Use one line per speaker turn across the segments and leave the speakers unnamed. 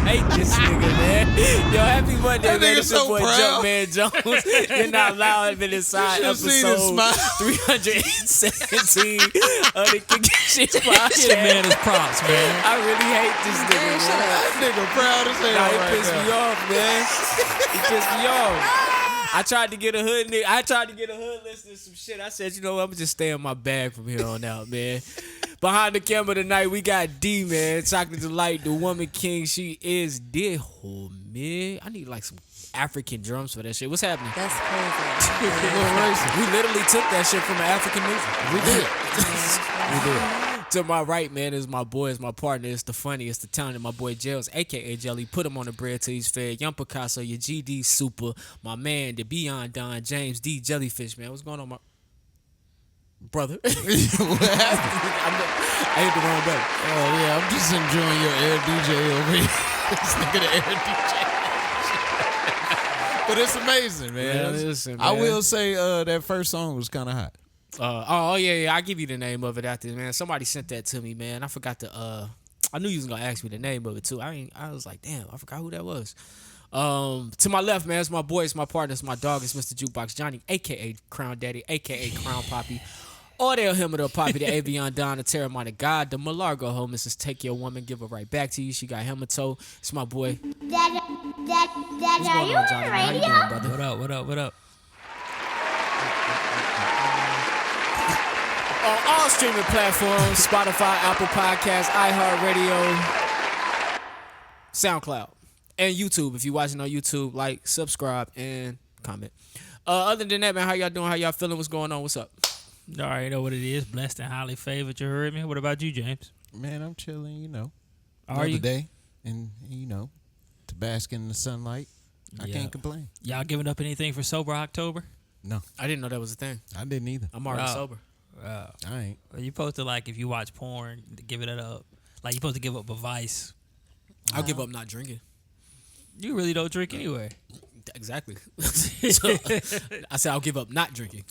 hate this nigga, man. Yo, happy Monday,
That
man.
nigga
It's your
so
boy
proud.
Jumpman Jones. You're not loud been inside
You should've seen his
episode
smile.
317 of the Kicking Shit podcast.
Shit, man, is props, man.
I really hate this nigga, man.
That nigga proud as hell
Nah, he
right
pissed
now.
me off, man. He pissed me off. I tried to get a hood nigga. I tried to get a hood listening to some shit. I said, you know what? I'm just stay in my bag from here on out, man. Behind the camera tonight, we got D, man. Chocolate Delight, the woman king. She is dead. Oh, man. I need like some African drums for that shit. What's happening?
That's crazy.
We literally took that shit from an African movie.
We did.
We did. To my right, man, is my boy, is my partner. It's the funniest, the talented, my boy Jails, a.k.a. Jelly. Put him on the bread till he's fed. Young Picasso, your GD Super. My man, the Beyond Don, James D. Jellyfish, man. What's going on, my brother? I hit the wrong button.
Oh yeah, I'm just enjoying your air DJ over here. This nigga the air DJ. But it's amazing, man.
Man, listen,
I
man.
will say that first song was kind of hot.
Yeah. I'll give you the name of it after, man. Somebody sent that to me, man. I forgot to. I knew you was gonna ask me the name of it too. I was like, damn, I forgot who that was. To my left, man, it's my boy, it's my partner, it's my dog, it's Mr. Juk3box Johnny, aka Crown Daddy, aka Crown Poppy. Odell him or the Poppy, the Avion Don, the Terramana God, the Malargo ho, Mrs. Take Your Woman, give her right back to you. She got Hemato. It's my boy.
Dad,
What's
are
going
you
on,
on
Johnny?
the
How you
radio?
doing, brother?
What up?
On all streaming platforms, Spotify, Apple Podcasts, iHeartRadio, SoundCloud, and YouTube. If you're watching on YouTube, like, subscribe, and comment. Other than that, man, how y'all doing? How y'all feeling? What's going on? What's up?
You already know what it is. Blessed and highly favored. You heard me. What about you, James?
Man, I'm chilling,
Are
Another
you?
day, and to bask in the sunlight. I
Yeah.
can't complain.
Y'all giving up anything for Sober October?
No,
I didn't know that was a thing.
I didn't either.
I'm already
Oh.
sober.
I ain't.
Well, you supposed to, like, if you watch porn, give it up. Like, you supposed to give up a vice.
I'll give up not drinking.
You really don't drink anyway.
Exactly. So, I said I'll give up not drinking.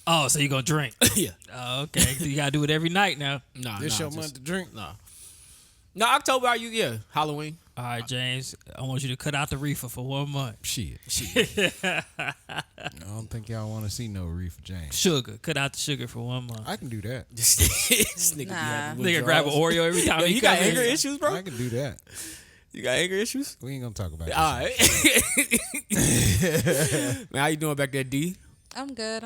Oh, so you gonna drink?
Yeah.
Oh, okay. You gotta do it every night now.
Nah,
This your
just-
month to drink.
Nah. No, October, are you? Yeah. Halloween.
All right, James. I want you to cut out the reefer for 1 month.
Shit. I don't think y'all want to see no reefer, James.
Sugar. Cut out the sugar for 1 month.
I can do that.
This nigga be
Nah.
having
Nigga grab an
withdrawals.
Oreo every time
Yo,
he
you got
come in.
anger issues, bro?
I can do that.
You got anger issues?
We ain't gonna talk about
All
this.
right. Man, how you doing back there, D?
I'm good.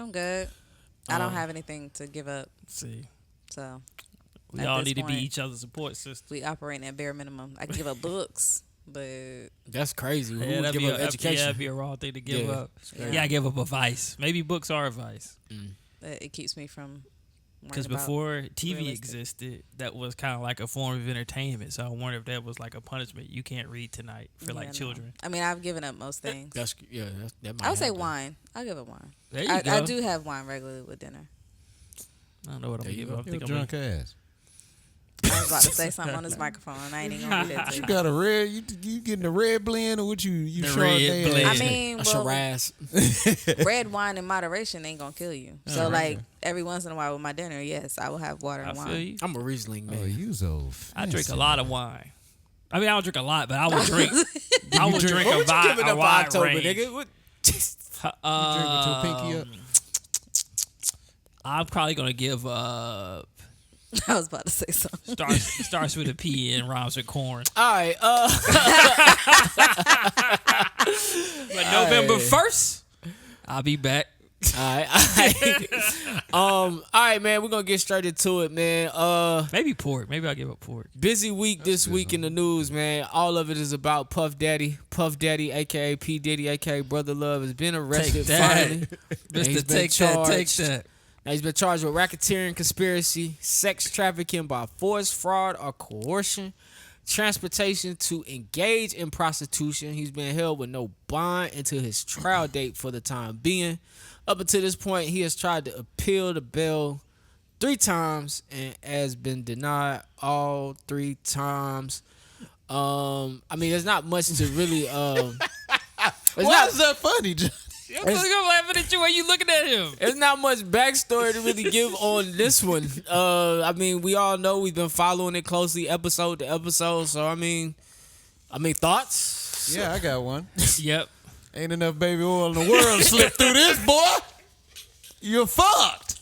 I don't have anything to give up,
See,
so
we
At
all
this
need to be
point-
each other's support system.
we operating at bare minimum. I can give up books, but
That's crazy. Who would
that'd
give
be
up education?
that'd be a wrong thing to give
Yeah.
up.
Yeah.
Yeah, I give up a vice. Maybe books are a vice.
it keeps me from.
Because
worrying about
before TV
realistic.
existed, that was kind of like a form of entertainment. So I wonder if that was like a punishment. You can't read tonight for
Yeah,
like
no.
children.
I mean, I've given up most things.
That might
I would say
happen.
wine. I'll give up wine.
There you
I
go.
do have wine regularly with dinner.
I don't know what I'm
There
gonna
you
give
go.
up. I
You're
think
a
I'm
drunk ass.
I was about to say something on this microphone. I ain't even gonna do that to
You
you.
got a red. You getting a red blend or what? You
The
Chardonnay
red blend.
ass?
I mean,
A
well,
Shiraz.
red wine in moderation ain't gonna kill you. So, like, every once in a while with my dinner, yes, I will have water
I
and
feel
wine.
you.
I'm a Riesling man.
Oh, you so.
I drink a
fancy.
lot of wine. I mean, I don't drink a lot, but I would drink. I would drink
What
a,
would you give it
a
up for
wide
October,
range.
nigga? What?
You drink with your pinky up.
I'm probably gonna give up.
I was about to say something.
Starts with a P and rhymes with corn.
All right.
But November 1st, I'll be back.
All right, man. We're gonna get straight into it, man.
Maybe pork. Maybe I'll give up pork.
Busy week this week in the news, man. All of it is about Puff Daddy. Puff Daddy, aka P Diddy, aka Brother Love, has been arrested
Take that.
finally.
Mr.
he's been
Take that.
charged. Now he's been charged with racketeering, conspiracy, sex trafficking by force, fraud, or coercion, transportation to engage in prostitution. He's been held with no bond until his trial date for the time being. Up until this point, he has tried to appeal the bail 3 times and has been denied all 3 times. I mean, there's not much to really.
Why is that funny, John?
I'm laughing at you while you looking at him.
There's not much backstory to really give on this one. I mean, we all know we've been following it closely episode to episode. So, I mean, I mean, thoughts?
Yeah, I got one.
Yep.
Ain't enough baby oil in the world to slip through this, boy. You're fucked.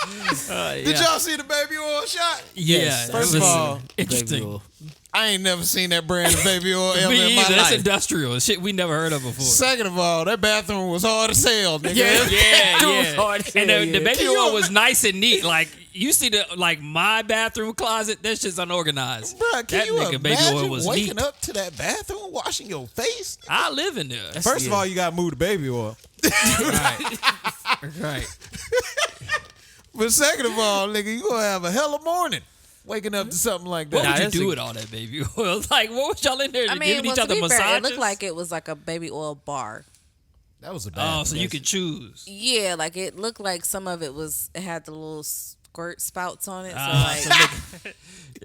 Did y'all see the baby oil shot?
Yeah.
First of all,
interesting.
I ain't never seen that brand of baby oil ever
Me
in my
either. That's
life.
industrial shit we never heard of before.
Second of all, that bathroom was hard as hell, nigga.
Yeah. And the baby
Can you
oil was nice and neat. Like you see my bathroom closet, that shit's unorganized.
Bruh, can
that
you
nigga baby
imagine
oil was
waking
neat.
up to that bathroom, washing your face?
I live in there.
First of all, you gotta move the baby oil.
Right.
But second of all, nigga, you gonna have a hell of morning waking up to something like that.
What would you do with all that baby oil? Like, what was y'all in there
I mean,
giving
well,
each
to
other
be
massages?
fair, it looked like it was like a baby oil bar.
That was a bad.
Oh, so you could choose.
Yeah, like it looked like some of it had the little squirt spouts on it. So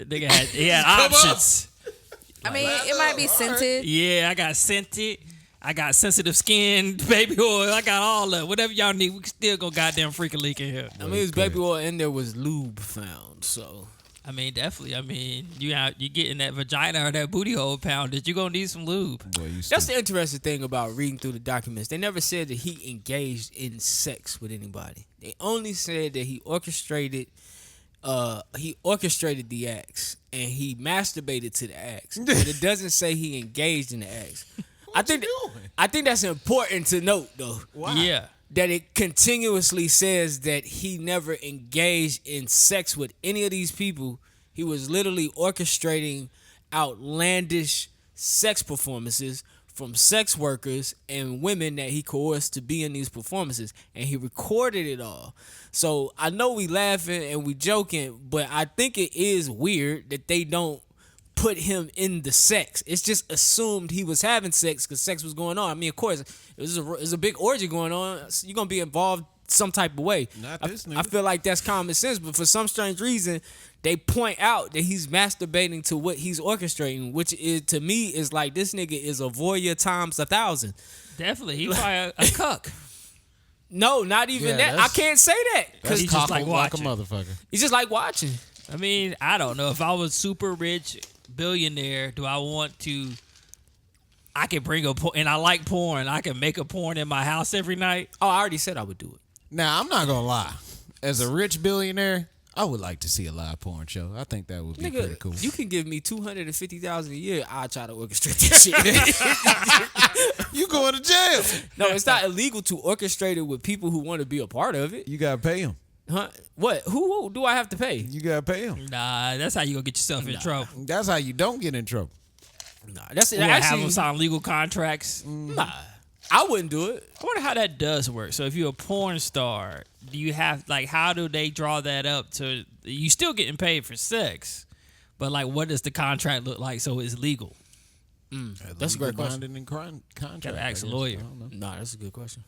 Nigga had options.
I mean, it might be scented.
Yeah, I got scented. I got sensitive skin, baby oil. I got all of it. Whatever y'all need, we can still go goddamn freaking leak in here.
I mean, his baby oil in there was lube found, so.
I mean, definitely. I mean, you getting that vagina or that booty hole pounded, you gonna need some lube.
Boy,
That's the interesting thing about reading through the documents. They never said that he engaged in sex with anybody. They only said that he orchestrated the acts and he masturbated to the acts. But it doesn't say he engaged in the acts. I think that's important to note, though.
Why?
Yeah.
That it continuously says that he never engaged in sex with any of these people. He was literally orchestrating outlandish sex performances from sex workers and women that he coerced to be in these performances, and he recorded it all. So I know we laughing and we joking, but I think it is weird that they don't put him in the sex. It's just assumed he was having sex because sex was going on. I mean, of course, it was a big orgy going on. So you're gonna be involved some type of way.
Not this nigga.
I feel like that's common sense, but for some strange reason, they point out that he's masturbating to what he's orchestrating, which is to me is like this nigga is a voyeur times 1,000.
Definitely. He probably a cuck.
No, not even that. I can't say that
Because
he's
he's
just
just
like
like a motherfucker.
he's just like watching.
I mean, I don't know. If I was super rich, billionaire, do I want to... I can bring and I like porn. I can make a porn in my house every night.
Oh, I already said I would do it.
Now, I'm not gonna lie. As a rich billionaire, I would like to see a live porn show. I think that would be pretty cool.
You can give me $250,000 a year. I'll try to orchestrate that shit.
You going to jail?
No, it's not illegal to orchestrate it with people who want to be a part of it.
You gotta pay him.
Huh? What? Who do I have to pay?
You gotta pay him.
Nah, that's how you gonna get yourself in trouble.
That's how you don't get in trouble.
Nah, that's it.
You have
Actually,
them sign legal contracts.
nah, I wouldn't do it.
I wonder how that does work. So if you're a porn star, do you have how do they draw that up to you still getting paid for sex, but like what does the contract look like so it's legal?
That's a great question.
Binding and contract.
Gotta ask a
I guess.
lawyer.
I don't know.
Nah, that's a good question.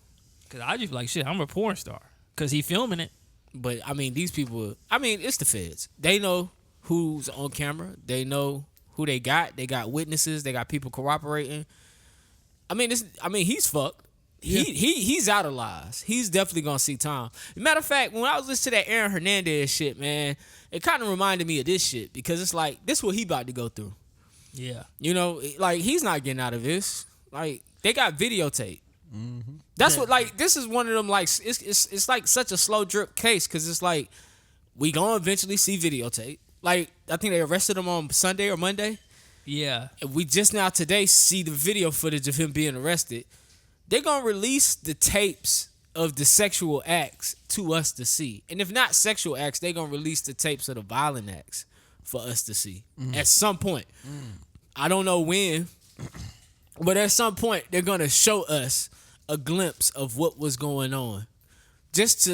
Cause I just be like shit. I'm a porn star because he filming it.
But I mean, these people. I mean, it's the feds. They know who's on camera. They know who they got. They got witnesses. They got people corroborating. I mean, he's fucked.
Yeah.
He's out of lies. He's definitely gonna see time. Matter of fact, when I was listening to that Aaron Hernandez shit, man, it kind of reminded me of this shit because it's like this what he about to go through.
Yeah.
You know, like he's not getting out of this. Like they got videotape. That's what like this is one of them like it's like such a slow drip case because it's like we gonna eventually see videotape. Like I think they arrested him on Sunday or Monday.
Yeah.
And we just now today see the video footage of him being arrested. They're gonna release the tapes of the sexual acts to us to see. And if not sexual acts, they're gonna release the tapes of the violent acts for us to see at some point. I don't know when, but at some point they're gonna show us a glimpse of what was going on. Just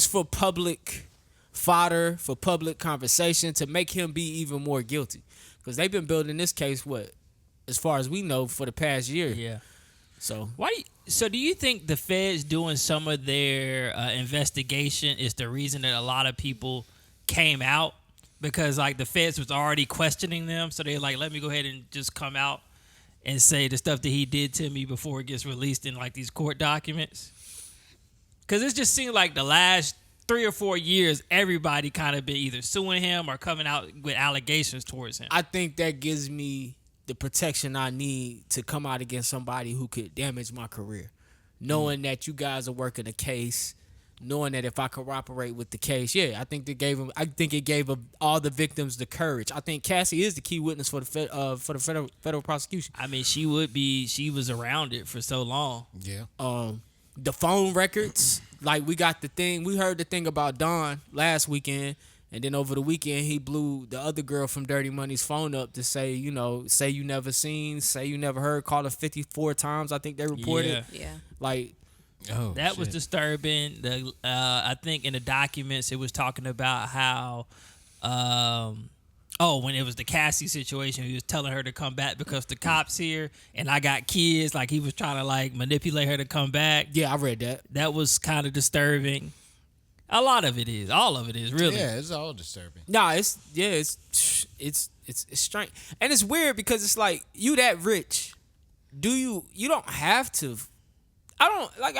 for public fodder, for public conversation, to make him be even more guilty. Because they've been building this case, as far as we know, for the past year.
Yeah.
So
So do you think the feds doing some of their investigation is the reason that a lot of people came out? Because like the feds was already questioning them, so they're like, let me go ahead and just come out and say the stuff that he did to me before it gets released in like these court documents? Because it just seemed like the last 3 or 4 years, everybody kind of been either suing him or coming out with allegations towards him.
I think that gives me the protection I need to come out against somebody who could damage my career. Knowing that you guys are working a case, knowing that if I cooperate with the case, I think it gave all the victims the courage. I think Cassie is the key witness for the federal prosecution.
I mean, she was around it for so long.
Yeah.
The phone records, like we heard the thing about Don last weekend, and then over the weekend he blew the other girl from Dirty Money's phone up to say, say you never seen, say you never heard, call her 54 times. I think they reported.
Yeah.
Like,
that was disturbing. I think in the documents it was talking about how, when it was the Cassie situation, he was telling her to come back because the cops here and I got kids. Like he was trying to like manipulate her to come back.
Yeah, I read that.
That was kind of disturbing. A lot of it is. All of it is really.
Yeah, it's all disturbing.
Nah, it's strange, and it's weird because it's like you that rich, you don't have to. I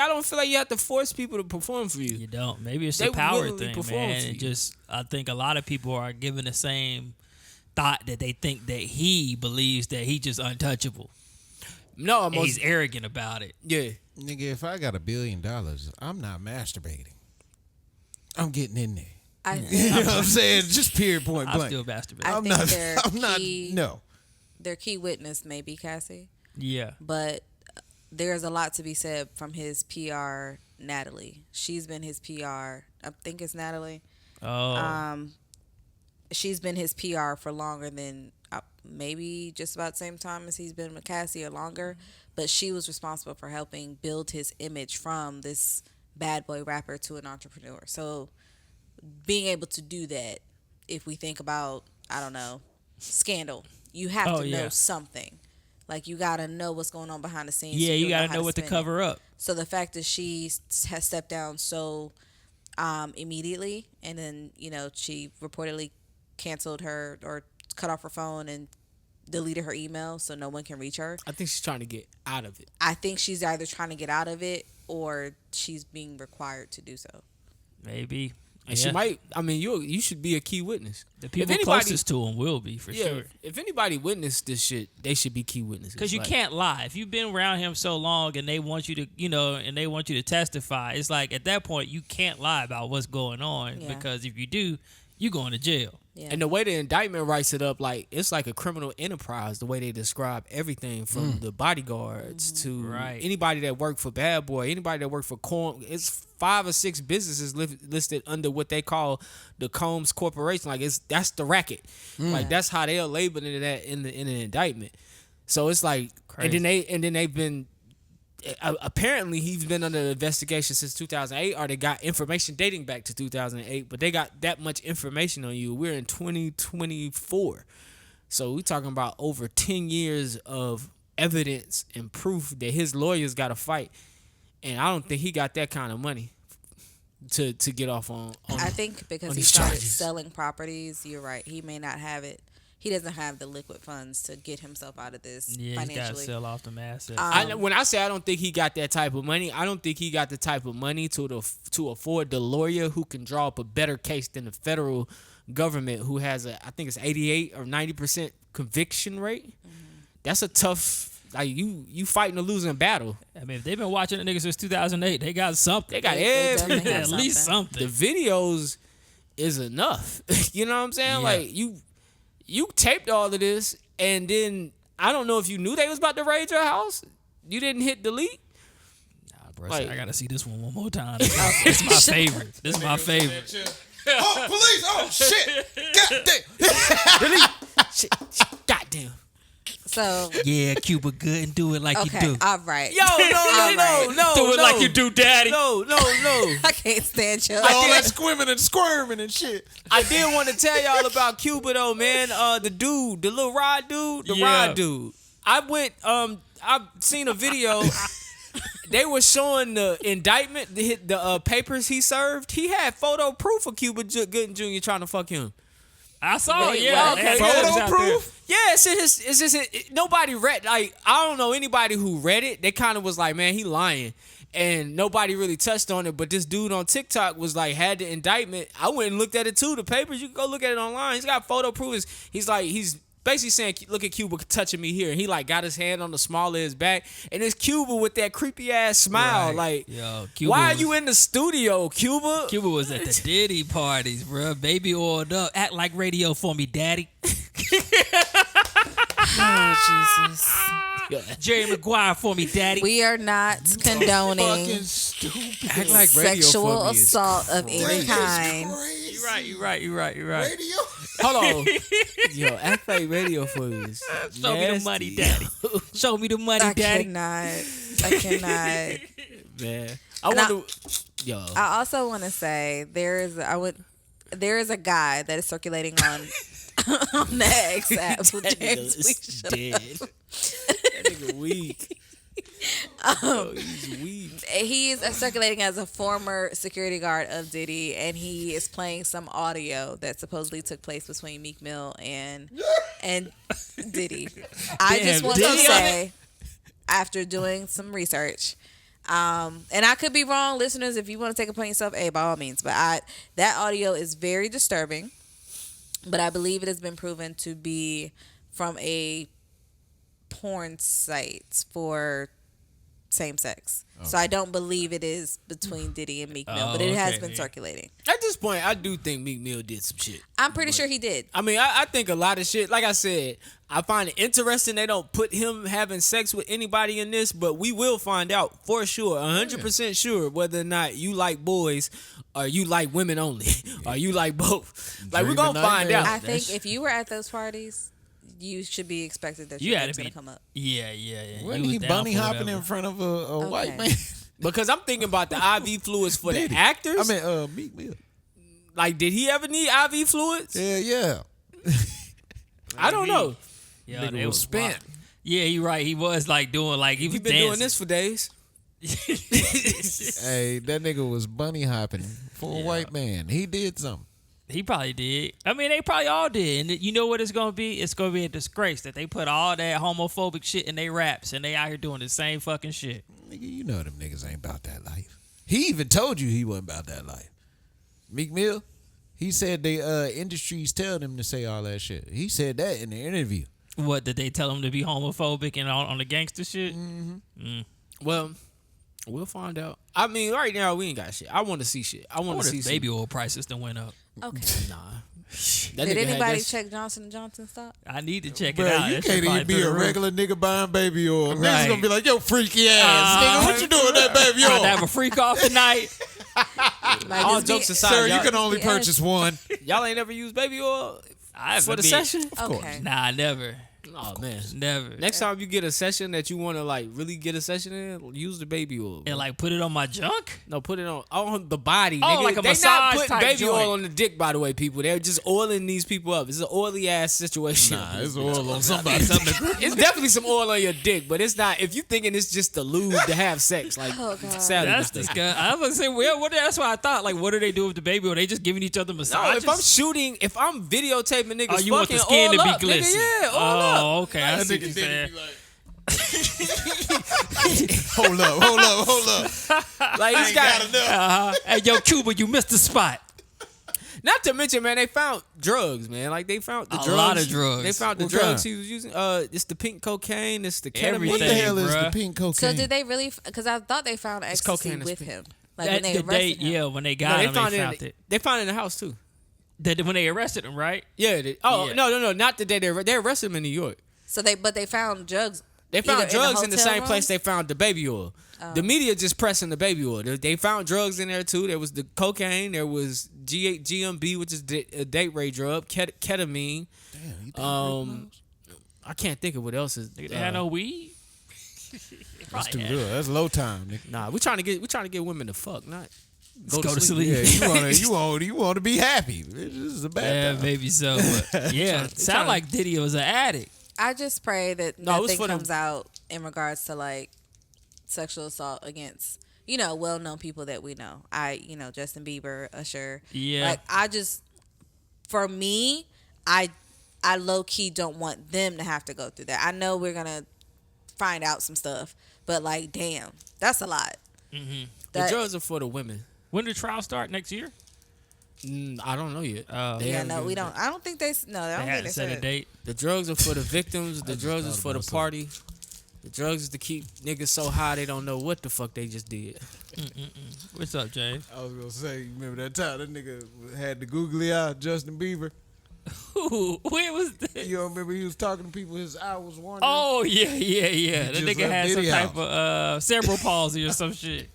don't feel like you have to force people to perform for you.
You don't. Maybe it's
They
a power
willingly
thing,
perform
man.
for
It
you.
I think a lot of people are given the same thought that they think that he believes that he's just untouchable.
No,
And he's arrogant about it.
yeah.
Nigga, if I got $1 billion, I'm not masturbating. I'm getting in there. You know what I'm saying? Just period, point
I'm
blank.
still masturbating.
I
I'm
think
not.
their
I'm not.
key-
No.
Their key witness may be Cassie,
Yeah.
but there's a lot to be said from his PR, Natalie. She's been his PR. I think it's Natalie.
Oh.
She's been his PR for longer than maybe just about the same time as he's been with Cassie or longer. But she was responsible for helping build his image from this bad boy rapper to an entrepreneur. So being able to do that, if we think about, I don't know, Scandal, you have to know something. Like you got to know what's going on behind the scenes.
Yeah,
so
you got
know
to know what to
spin it.
cover up.
So the fact that she has stepped down so immediately, and then she reportedly canceled her or cut off her phone and deleted her email so no one can reach her.
I think she's trying to get out of it.
I think she's either trying to get out of it or she's being required to do so.
Maybe.
And she might. I mean, you should be a key witness.
The people closest to him will be, for sure.
If anybody witnessed this shit, they should be key witnesses.
Because you can't lie. If you've been around him so long and they want you to, testify, it's like at that point you can't lie about what's going on because if you do, you going to jail.
Yeah.
And the way the indictment writes it up, like it's like a criminal enterprise. The way they describe everything from the bodyguards to anybody that worked for Bad Boy, anybody that worked for it's 5 or 6 businesses listed under what they call the Combs Corporation. Like that's the racket. Like that's how they'll label it in the indictment. So it's like,
crazy.
and then they've been. Apparently, he's been under investigation since 2008, or they got information dating back to 2008, but they got that much information on you. We're in 2024. So we're talking about over 10 years of evidence and proof that his lawyers got to fight. And I don't think he got that kind of money to get off on
I think because he started selling properties, you're right. He may not have it. He doesn't have the liquid funds to get himself out of this financially.
He's got to sell off them assets.
When I say I don't think he got that type of money, I don't think he got the type of money to afford the lawyer who can draw up a better case than the federal government, who has I think it's 88 or 90% conviction rate. That's a tough. Like you fighting a losing battle.
I mean, if they've been watching the niggas since 2008, they got something.
They got
They definitely have
at least something.
The videos is enough. You know what I'm saying?
Yeah.
Like you taped all of this, and then I don't know if you knew they was about to raid your house. You didn't hit delete.
Nah, bro,
Like-
I gotta see this one more time. It's my favorite. This is my favorite.
Oh, police! Oh, shit! God damn!
Delete. Shit. Goddamn.
So
Yeah, Cuba, good and do it like
okay,
you do.
all right.
Yo, no.
Do it like you do, daddy.
No.
I can't stand you.
All that squimming and squirming and shit.
I did want to tell y'all about Cuba though, man. The dude, the little rod dude, rod dude. I've seen a video. They were showing the indictment, the papers he served. He had photo proof of Cuba Gooding Jr. trying to fuck him.
I saw it.
Wait,
Yeah,
well,
they had
okay.
photos
Photo
out there.
proof?
Yeah, it's just nobody read. Like I don't know anybody who read it. They kind of was like, man, he lying, and nobody really touched on it. But this dude on TikTok was like, had the indictment. I went and looked at it too. The papers, you can go look at it online. He's got photo proof. He's like, he's basically saying, look at Cuba touching me here. And he like got his hand on the small of his back. And it's Cuba with that creepy ass smile.
Right.
Like,
Yo, Cuba
why are
was-
you in the studio, Cuba?
Cuba was at the Diddy parties, bro. Baby oiled up. Act like radio for me, daddy.
Oh, Jesus.
Jerry Maguire for me, daddy.
We are not condoning
Fucking stupid.
Act like radio
sexual
for me is
assault of any kind.
You right.
Radio.
Hold on. Yo, act like radio for me is
Show me the
nasty.
money, daddy. Show me the money,
I
daddy.
cannot.
Man.
And
Yo.
I also want to say there is a guy that is circulating on on the X app with
That
James
nigga is
Week.
dead. That nigga weak. Yo, he's weak.
He is circulating as a former security guard of Diddy, and he is playing some audio that supposedly took place between Meek Mill and Diddy. I
Damn,
just want to
Diddy on
say, after doing some research, and I could be wrong, listeners. If you want to take it upon yourself, by all means. But that audio is very disturbing. But I believe it has been proven to be from a porn site for same sex. Okay. So I don't believe it is between Diddy and Meek Mill, but it has been circulating.
At this point, I do think Meek Mill did some shit.
I'm pretty sure he did.
I mean, I think a lot of shit. Like I said, I find it interesting they don't put him having sex with anybody in this, but we will find out for sure, 100% sure, whether or not you like boys or you like women only or you like both. Like, we're going to find out.
I think if you were at those parties, you should be expected that your name's going to come up.
Yeah.
Wasn't he bunny hopping in front of a white man?
Because I'm thinking about the IV fluids for the actors.
I mean, Meek Mill.
Like, did he ever need IV fluids?
Yeah.
I don't know.
Yeah,
Nigga was spent.
Yeah, you're right. He was like doing like he was
He's been
dancing.
doing this for days.
Hey, that nigga was bunny hopping for a white man. He did something.
He probably did. I mean, they probably all did. And you know what it's going to be? It's going to be a disgrace that they put all that homophobic shit in their raps and they out here doing the same fucking shit.
Nigga, you know them niggas ain't about that life. He even told you he wasn't about that life. Meek Mill, he said the industries tell them to say all that shit. He said that in the interview.
What, did they tell him to be homophobic and on the gangster shit?
Well, we'll find out. I mean, right now, we ain't got shit. I want to see shit. I want to see
baby oil prices done went up.
Okay.
Nah. That
Did
nigga had
anybody
that
check Johnson & Johnson stock?
I need to check
Bro,
it out.
you
That shit
can't
probably
even be
through
a
the roof.
regular nigga buying baby oil. Niggas
Right.
gonna be like, yo, freaky ass. Nigga, what you doing with that baby
About
oil?
to have a freak off tonight.
Like,
All
this
jokes
be-
aside,
Sir, you
y'all,
can only
Yes.
purchase one.
y'all ain't never used baby oil
I
for the
been-
session?
Okay.
Nah, never.
Oh, man.
Never.
Next time you get a session that you want to, like, really get a session in, use the baby oil.
And
bro.
like put it on my junk?
No, put it on the body.
Oh,
nigga.
like a
they
massage
not putting
type
baby
joint.
oil on the dick, by the way, people. They're just oiling these people up. It's an oily ass situation.
Nah, it's oil on somebody.
It's definitely some oil on your dick, but it's not. If you thinking it's just the lube to have sex, like,
Oh, God.
sadly,
That's disgusting. I was gonna say, well, that's why I thought. Like, what do they do with the baby? Are they just giving each other
No,
massages?
if I'm videotaping niggas,
Oh, you want the
fucking
skin
oil
to be
up,
glistening?
Nigga, yeah, oil up.
Oh, okay. I
That
see what
nigga
you're
did
saying.
it, be like, hold up.
Like he's got.
Got enough.
Hey, yo, Cuba, you missed the spot.
Not to mention, man, they found drugs, man. Like they found the
A
drugs.
lot of drugs.
They found the
What
drugs
kind?
he was using. It's the pink cocaine. It's the ketamine.
What the
Everything.
hell is
bruh.
the pink cocaine?
So did they really? Because I thought they found ecstasy
cocaine,
with
it's
him. Like when they
The
arrested him.
yeah, when they
No,
got
they
him,
found
they
it.
found it.
They found it in the house too.
When they arrested him, right?
Yeah.
Yeah.
No. Not the day they arrested him in New York.
So they found drugs.
They found
either
drugs in the
hotel
same
room?
place they found the baby oil. The media just pressing the baby oil. They found drugs in there too. There was the cocaine. There was GMB, which is a date rape drug. Ketamine.
Damn, you think
I can't think of what else is.
They had no weed.
that's too good. That's low time, nigga.
Nah, we trying to get women to fuck, not
Go to sleep.
Yeah, you want to be happy. This is a bad
Yeah,
time.
maybe so. But yeah, sound like Diddy was an addict.
I just pray that
No, it was
nothing
for them.
comes out in regards to like sexual assault against well-known people that we know. Justin Bieber, Usher.
Yeah.
Like for me, I low-key don't want them to have to go through that. I know we're gonna find out some stuff, but like, damn, that's a lot.
The drugs are for the women.
When did trial start? Next year?
I don't know yet. They
Yeah,
haven't
no,
given
we
a
don't.
date.
I don't think they. No, I
They
don't think
hadn't
they
set a
said.
date.
The drugs are for the victims. The drugs is
thought
for the
about
party. The drugs is to keep niggas so high they don't know what the fuck they just did.
What's up, James?
I was gonna say, you remember that time that nigga had the googly eye, Justin Bieber?
Where was that?
You don't remember he was talking to people, his eye was wandering?
Oh yeah. The
just
nigga
left
had some
Diddy
type of cerebral palsy or some shit.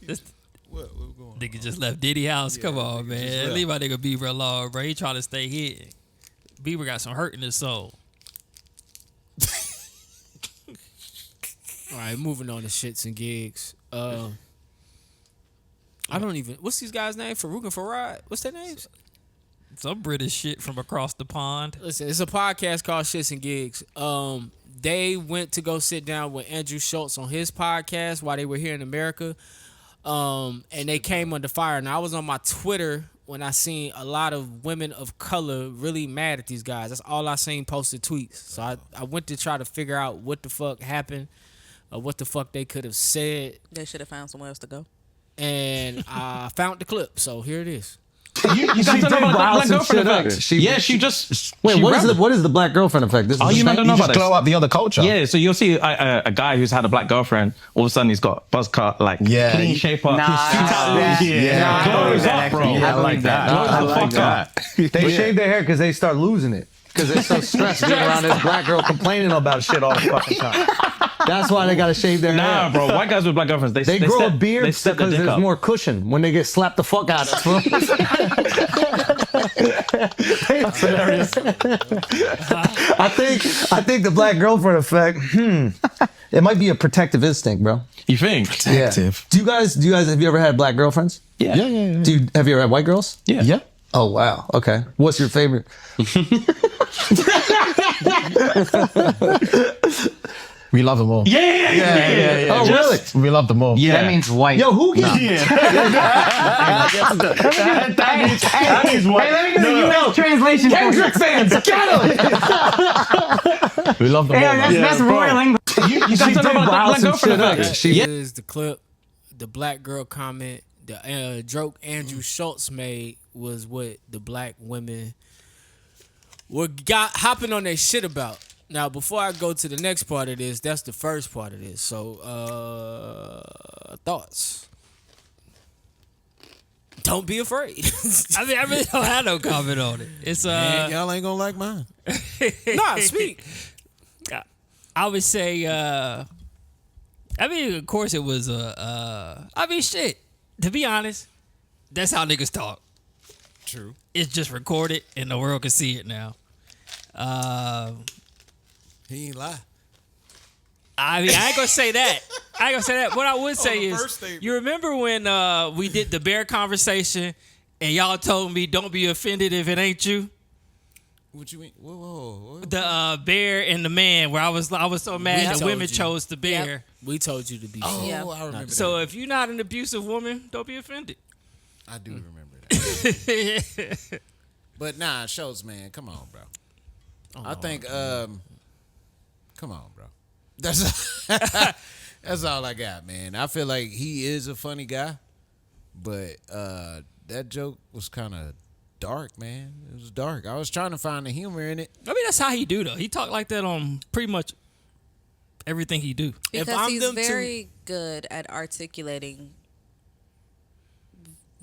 This
What was going on?
nigga just left Diddy house. Come on,
nigga just
man.
left.
Leave my nigga Bieber alone, bro. He trying to stay hidden. Bieber got some hurt in his soul.
All right, moving on to Shxts and Gigs. I don't even. What's these guys' name? Farouk and Farad. What's their names?
Some British shit from across the pond.
Listen, it's a podcast called Shxts and Gigs. They went to go sit down with Andrew Shultz on his podcast while they were here in America. And they came under fire. And I was on my Twitter when I seen a lot of women of color really mad at these guys. That's all I seen posted tweets. So I went to try to figure out what the fuck happened, or what the fuck they could have said.
They should have found somewhere else to go.
And I found the clip. So here it is.
You guys don't know about the black girlfriend effect. She just
Wait,
she
what is the black girlfriend effect? This is
Oh,
the
you
thing?
don't know
You
about
just
this?
glow up the other culture.
Yeah, so you'll see a guy who's had a black girlfriend. All of a sudden, he's got buzz cut, like clean shape up.
Nah,
His tattoos.
yeah.
Glows up, bro.
Yeah, I like that.
Glows
I
the
like
fuck
that.
up.
They shave their hair because they start losing it. Because they're so stressed being around this black girl complaining about shit all the fucking time. That's why they gotta shave their
Nah,
hair.
bro. White guys with black girlfriends,
They grow
step,
a beard
They step the
because
dick
there's
up.
more cushion when they get slapped the fuck out of. That's hilarious. I think the black girlfriend effect. It might be a protective instinct, bro.
You think?
Protective.
Do you guys have you ever had black girlfriends?
Yeah.
Have you ever had white girls?
Yeah.
Oh wow. Okay. What's your favorite?
We love them all.
Yeah.
Oh really?
We love them all.
Yeah.
That means white.
Yo, who gets?
That is what.
Hey, let me get the U.S. translation.
Kendrick fans, get him!
We love them all.
Yeah,
man.
that's royal English.
You guys don't know about the black girlfriend effect.
She is the clip. The black girl comment, the joke Andrew Shultz made was what the black women were hopping on their shit about. Now, before I go to the next part of this, that's the first part of this. So, thoughts? Don't be afraid.
I mean, I really don't have no comment on it. It's
Man, y'all ain't gonna like mine.
Nah, speak.
I would say, I mean, of course it was, I mean, shit. To be honest, that's how niggas talk.
True.
It's just recorded and the world can see it now.
He ain't lie.
I mean, I ain't gonna say that. What I would say
the
is,
first statement.
you remember when we did the bear conversation and y'all told me don't be offended if it ain't you?
What you mean? Whoa.
The bear and the man, where I was so mad that
told
women
you.
chose the bear.
We told you to be
Oh,
Yeah.
I remember
So
that.
if you're not an abusive woman, don't be offended.
I do remember that. But nah, Schultz, man, come on, bro. I think, come on, bro. That's that's all I got, man. I feel like he is a funny guy, but that joke was kind of dark, man. It was dark. I was trying to find the humor in it.
I mean, that's how he do though. He talk like that on pretty much everything he do.
If
Because
I'm
he's
them two-
very good at articulating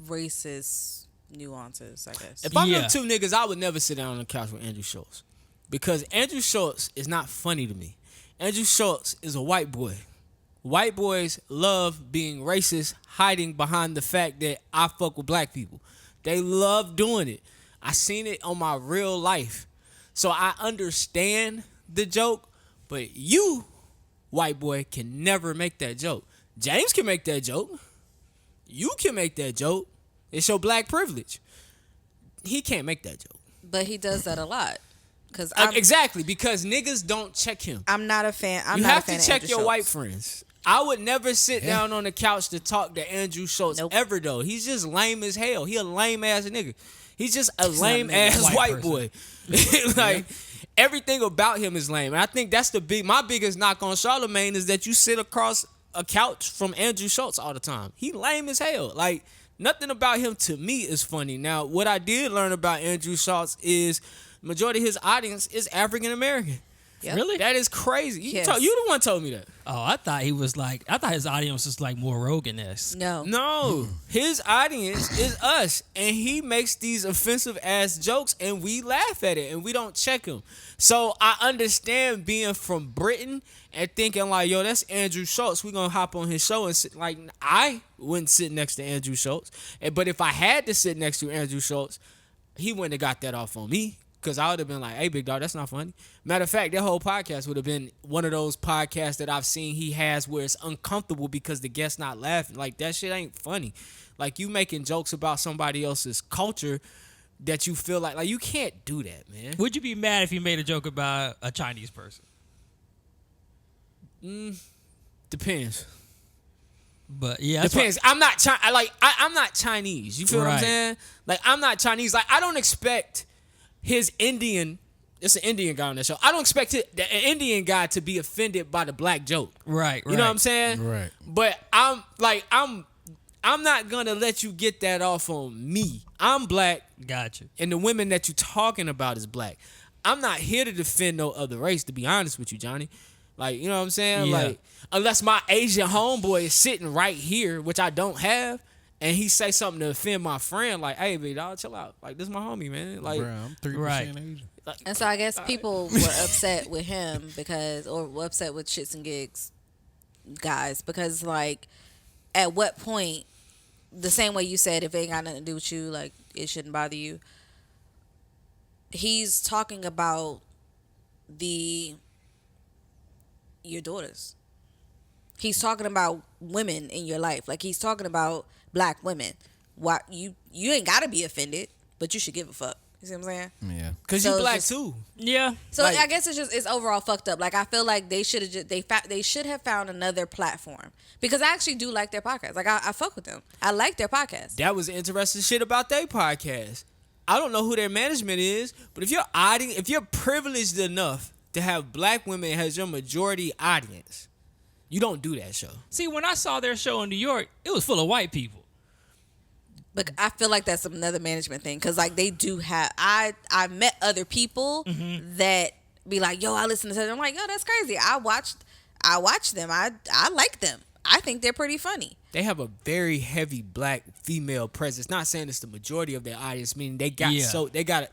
racist nuances, I guess.
If I'm
Yeah.
them two niggas, I would never sit down on the couch with Andrew Schultz. Because Andrew Schultz is not funny to me. Andrew Schultz is a white boy. White boys love being racist, hiding behind the fact that I fuck with black people. They love doing it. I seen it on my real life. So I understand the joke, but you, white boy, can never make that joke. James can make that joke. You can make that joke. It's your black privilege. He can't make that joke.
But he does that a lot. Because
Exactly, because niggas don't check him.
I'm not a fan. I'm
You
not
have
a fan
to
of
check
Andrew
your
Schultz.
white friends. I would never sit down on the couch to talk to Andrew Schultz
Nope.
ever, though. He's just lame as hell. He a lame ass nigga. He's just a lame ass
white
white
person.
boy. Like everything about him is lame. And I think that's my biggest knock on Charlemagne is that you sit across a couch from Andrew Schultz all the time. He lame as hell. Like nothing about him to me is funny. Now, what I did learn about Andrew Shultz is majority of his audience is African American.
Yep.
Really?
That is crazy.
Yes.
You the one told me that.
Oh, I thought his audience was like more Rogan-esque.
No, his audience is us, and he makes these offensive ass jokes, and we laugh at it, and we don't check him. So I understand being from Britain and thinking like, yo, that's Andrew Shultz. We gonna hop on his show and sit. Like, I wouldn't sit next to Andrew Shultz, but if I had to sit next to Andrew Shultz, he wouldn't have got that off on me. Because I would have been like, hey, big dog, that's not funny. Matter of fact, that whole podcast would have been one of those podcasts that I've seen he has where it's uncomfortable because the guest's not laughing. Like, that shit ain't funny. Like, you making jokes about somebody else's culture that you feel like you can't do that, man.
Would you be mad if you made a joke about a Chinese person?
Depends.
But yeah,
depends. I'm not I'm not Chinese. You feel what I'm
Right.
saying? Like, I'm not Chinese. Like, I don't expect his Indian. It's an Indian guy on that show. I don't expect an Indian guy to be offended by the black joke.
Right.
You know what I'm saying?
Right.
But I'm not gonna let you get that off on me. I'm black,
Gotcha.
and the women that you talking about is black. I'm not here to defend no other race, to be honest with you, Johnny. Like, you know what I'm saying?
Yeah.
Like, unless my Asian homeboy is sitting right here, which I don't have, and he say something to offend my friend, like, hey, big dog, chill out. Like, this is my homie, man. Like,
Bruh, I'm 3%
Right.
Asian.
And so I guess people were upset with him or were upset with Shxts and Gigs guys because, like, at what point, the same way you said, if it ain't got nothing to do with you, like, it shouldn't bother you. He's talking about your daughters. He's talking about women in your life. Like, he's talking about black women. Why you ain't gotta be offended, but you should give a fuck. You see what I'm saying?
Yeah.
because
So
you
it's
black
just-
too.
Yeah.
So
Like-
I guess it's overall fucked up. Like, I feel like they should have they should have found another platform because I actually do like their podcast. Like, I fuck with them. I like their podcast.
That was interesting shit about their podcast. I don't know who their management is, but if you're privileged enough to have black women as your majority audience, you don't do that show.
See, when I saw their show in New York, it was full of white people.
But I feel like that's another management thing because, like, they do have. I met other people that be like, yo, I listen to them. I'm like, yo, that's crazy. I watched them. I like them. I think they're pretty funny.
They have a very heavy black female presence. Not saying it's the majority of their audience, meaning they got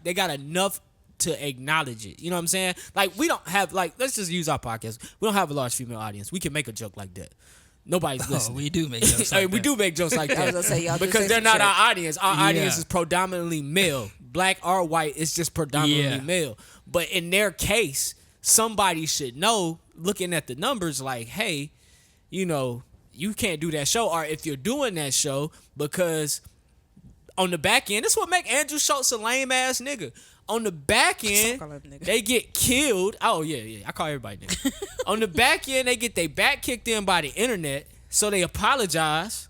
they got enough to acknowledge it. You know what I'm saying? Like, we don't have, like, let's just use our podcast. We don't have a large female audience. We can make a joke like that. Nobody's listening.
We do make jokes like
We
that.
do make jokes like
I
that.
was gonna say, y'all do
because
say
they're
some
not
shit.
our audience. Our audience
Yeah.
is predominantly male. Black or white, it's just predominantly
Yeah.
male. But in their case, somebody should know, looking at the numbers, like, hey, you know, you can't do that show. Or if you're doing that show, because on the back end, this what make Andrew Shultz a lame ass nigga. On the back end,
call him nigga.
they get killed. Oh, yeah. I call everybody nigga. On the back end, they get their back kicked in by the internet, so they apologize.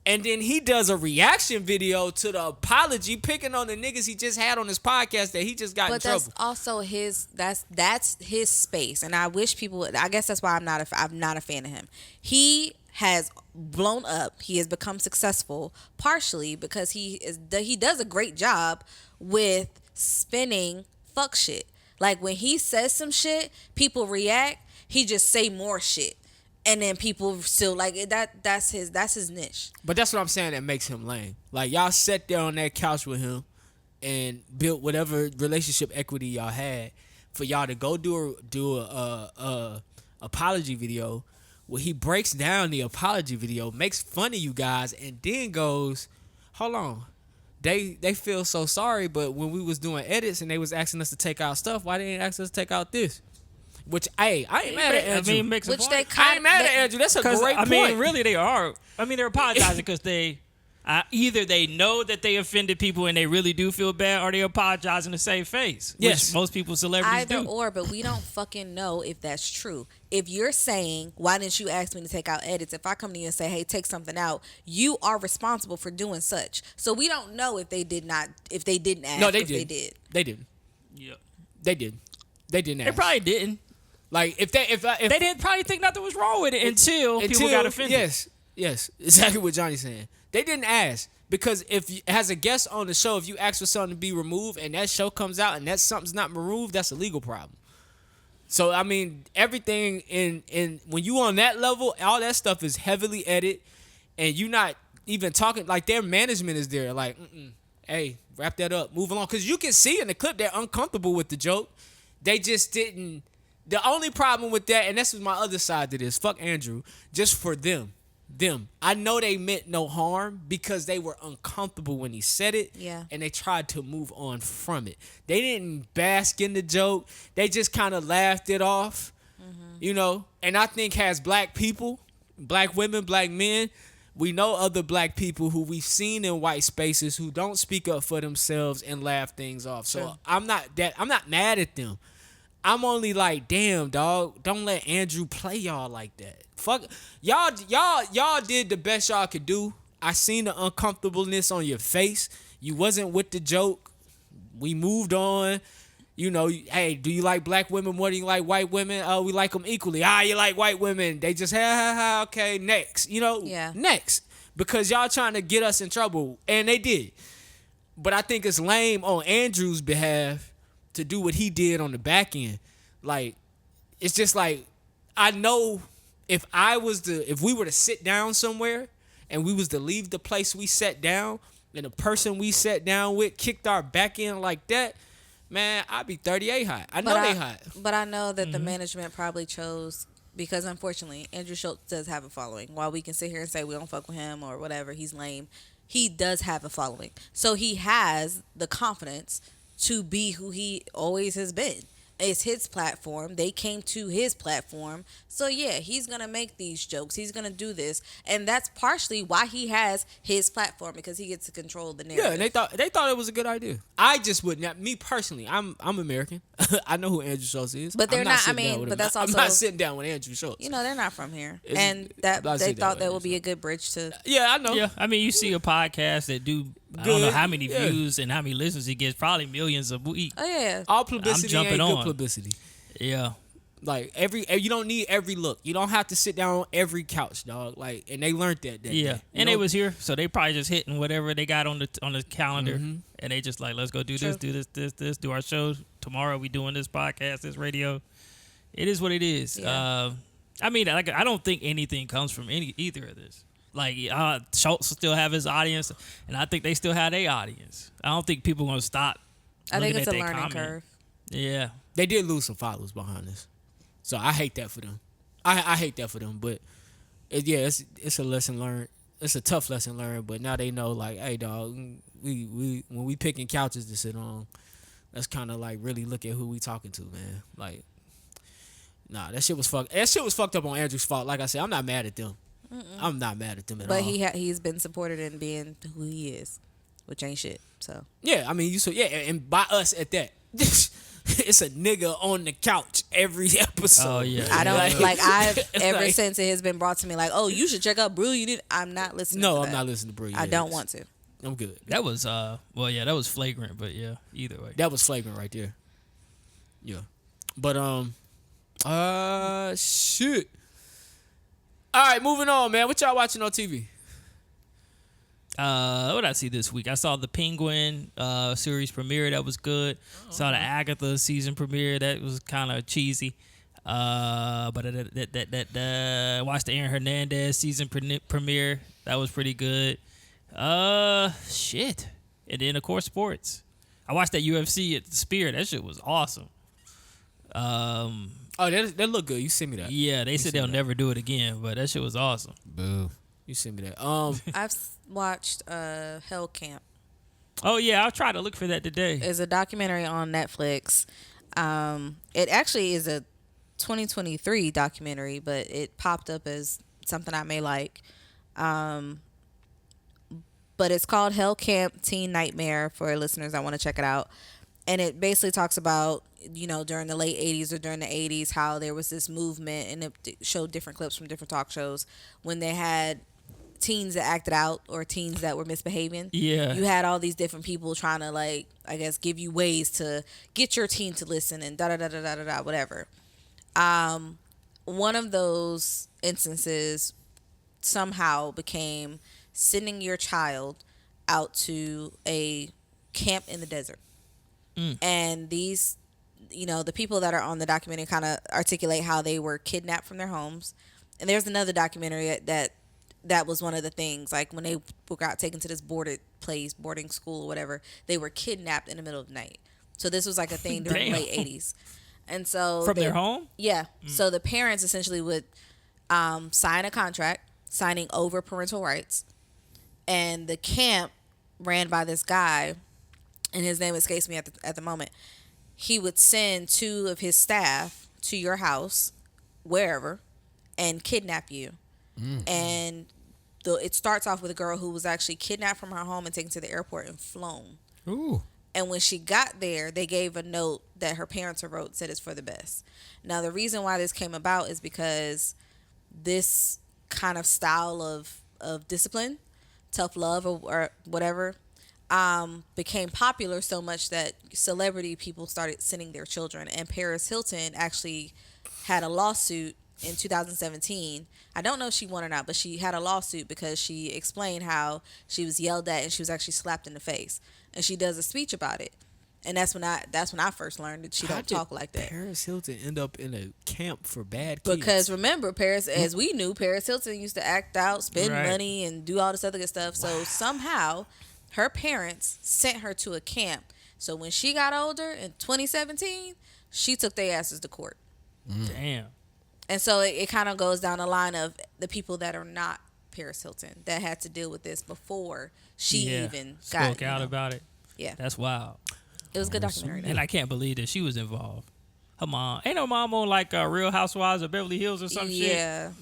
And then he does a reaction video to the apology, picking on the niggas he just had on his podcast that he just got in
But
trouble.
that's also that's his space, and I wish people would. I guess that's why I'm not a fan of him. He has blown up. He has become successful partially because he does a great job with spinning fuck shit. Like, when he says some shit, people react. He just say more shit, and then people still like it. That's his niche.
But that's what I'm saying that makes him lame. Like, y'all sat there on that couch with him and built whatever relationship equity y'all had for y'all to go do a apology video where he breaks down the apology video, makes fun of you guys, and then goes, hold on. They feel so sorry, but when we was doing edits and they was asking us to take out stuff, why they ain't ask us to take out this? Which, hey, I ain't mad at Andrew.
I mean, makes a
Which
point.
they
I
kind
ain't mad at Andrew. That's a great point.
I mean, really, they are. I mean, they're apologizing because they either they know that they offended people and they really do feel bad, or they apologizing to save face.
Yes.
Which most people, celebrities,
Either
do.
or, but we don't fucking know if that's true. If you're saying, why didn't you ask me to take out edits? If I come to you and say, hey, take something out, you are responsible for doing such. So we don't know if they didn't ask.
No, they
if
did.
They did.
They didn't.
Yeah.
They did. They didn't
They
ask.
probably didn't.
Like, if
They didn't probably think nothing was wrong with it until people got offended.
Yes, exactly what Johnny's saying. They didn't ask. Because if you, as a guest on the show, if you ask for something to be removed and that show comes out and that something's not removed, that's a legal problem. So I mean, everything in when you on that level, all that stuff is heavily edited, and you not even talking like their management is there. Like, hey, wrap that up, move along, because you can see in the clip they're uncomfortable with the joke. They just didn't. The only problem with that, and this is my other side to this. Fuck Andrew, just for them. I know they meant no harm because they were uncomfortable when he said it.
Yeah.
And they tried to move on from it. They didn't bask in the joke. They just kind of laughed it off. You know? And I think as black people, black women, black men, we know other black people who we've seen in white spaces who don't speak up for themselves and laugh things off. So
Sure.
I'm not mad at them. I'm only like, damn, dog, don't let Andrew play y'all like that. Fuck y'all did the best y'all could do. I seen the uncomfortableness on your face. You wasn't with the joke. We moved on. You know, hey, do you like black women more than you like white women? Oh, we like them equally. You like white women. They just, okay, next. You know, next. Because y'all trying to get us in trouble. And they did. But I think it's lame on Andrew's behalf to do what he did on the back end. Like, it's just like, I know if we were to sit down somewhere and we was to leave the place we sat down and the person we sat down with kicked our back end like that, man, I'd be 38 hot. I know they hot.
But I know that the management probably chose, because unfortunately, Andrew Shultz does have a following. While we can sit here and say we don't fuck with him or whatever, he's lame, he does have a following. So he has the confidence to be who he always has been. It's his platform. They came to his platform. So, yeah, he's going to make these jokes. He's going to do this. And that's partially why he has his platform, because he gets to control the narrative.
Yeah, and they thought it was a good idea. I just wouldn't. Me personally, I'm American. I know who Andrew Schultz is.
But they're not, but that's also.
I'm not sitting down with Andrew Schultz.
You know, they're not from here. And they thought that would be a good bridge to.
Yeah, I know.
Yeah, I mean, you see a podcast that do, I don't know how many views and how many listens it gets, probably millions a week.
Oh, yeah.
All publicity
I'm
ain't
jumping
good
on.
publicity.
Yeah.
Like you don't need every look. You don't have to sit down on every couch, dog. Like, and they learned that day.
And they was here, so they probably just hitting whatever they got on the calendar, and they just like, let's go do this, do our show tomorrow. We doing this podcast, this radio. It is what it is.
Yeah.
I mean, like, I don't think anything comes from either of this. Like, Schultz still have his audience, and I think they still have their audience. I don't think people gonna stop.
I think it's a
their
learning
comment.
curve.
Yeah.
They did lose some followers behind this. So I hate that for them. I hate that for them. But it's a lesson learned. It's a tough lesson learned. But now they know, like, hey, dog, we when we picking couches to sit on, let's kind of like really look at who we talking to, man. Like, nah, that shit was fucked. That shit was fucked up on Andrew's fault. Like I said, I'm not mad at them. I'm not mad at them at all.
But he's been supported in being who he is, which ain't shit. So
yeah, I mean, and by us at that. It's a nigga on the couch every episode.
Oh yeah.
I don't I've ever
like,
since it has been brought to me like, oh, you should check out Brew. You did. I'm not listening.
No,
to
I'm
that.
not listening to Brew.
I don't want to.
I'm good.
That was that was flagrant, but yeah, either way.
That was flagrant right there. Yeah. But shit. All right, moving on, man. What y'all watching on TV?
What did I see this week? I saw the Penguin series premiere. That was good. Saw the Agatha season premiere. That was kind of cheesy. But watched the Aaron Hernandez season premiere. That was pretty good. Shit. And then, of course, sports. I watched that UFC at the Spear. That shit was awesome.
Oh, that look good. You sent me that.
Yeah, they said they'll never do it again, but that shit was awesome.
Boo.
You sent me that.
I've watched Hell Camp.
Oh yeah, I'll try to look for that today.
It's a documentary on Netflix. It actually is a 2023 documentary, but it popped up as something I may like. But it's called Hell Camp Teen Nightmare for listeners that want to check it out. And it basically talks about, during the late 80s or during the 80s, how there was this movement, and it showed different clips from different talk shows when they had teens that acted out or teens that were misbehaving.
Yeah.
You had all these different people trying to, like, I guess, give you ways to get your teen to listen and da-da-da-da-da-da, whatever. One of those instances somehow became sending your child out to a camp in the desert. And these, the people that are on the documentary kind of articulate how they were kidnapped from their homes. And there's another documentary that was one of the things, like when they got taken to this boarding school or whatever, they were kidnapped in the middle of the night. So this was like a thing during the late 80s. And so
From their home?
Yeah. So the parents essentially would sign a contract, signing over parental rights. And the camp ran by this guy, and his name escapes me at the moment. He would send 2 of his staff to your house, wherever, and kidnap you. And it starts off with a girl who was actually kidnapped from her home and taken to the airport and flown.
Ooh.
And when she got there, they gave a note that her parents had wrote, said it's for the best. Now, the reason why this came about is because this kind of style of discipline, tough love or whatever, became popular so much that celebrity people started sending their children. And Paris Hilton actually had a lawsuit in 2017. I don't know if she won or not, but she had a lawsuit because she explained how she was yelled at and she was actually slapped in the face. And she does a speech about it. And that's when I first learned that she don't talk like that.
Paris Hilton end up in a camp for bad kids?
Because remember, Paris, as we knew, Paris Hilton used to act out, spend money, and do all this other good stuff. So somehow her parents sent her to a camp. So when she got older in 2017, she took their asses to court.
Damn.
And so it kind of goes down the line of the people that are not Paris Hilton that had to deal with this before she even
spoke out about it.
Yeah.
That's wild.
It was a good documentary.
And I can't believe that she was involved. Her mom. Ain't no mom on like Real Housewives of Beverly Hills or some shit.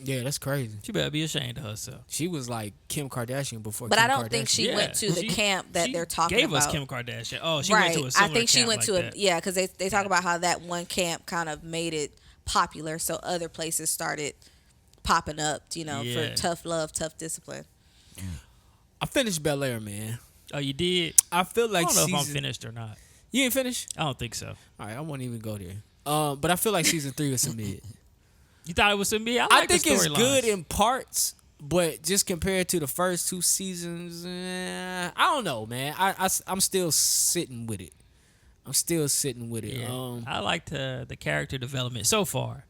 Yeah,
that's crazy.
She better be ashamed of herself.
She was like Kim Kardashian before.
But
Kim
I don't
Kardashian.
think she went to the camp that they're talking
gave
about.
Us Kim Kardashian. Oh, she went to a similar
I think she
camp
went
like
to
that.
because they talk about how that one camp kind of made it popular, so other places started popping up, for tough love, tough discipline.
I finished Bel Air, man.
Oh, you did?
I feel like
I don't know if I'm finished or not.
You ain't finished?
I don't think so.
All right, I won't even go there. But I feel like season 3 was some mid.
You thought it was some mid?
I think it's good in parts, but just compared to the first 2 seasons, I don't know, man. I'm still sitting with it.
Yeah. I liked the character development so far.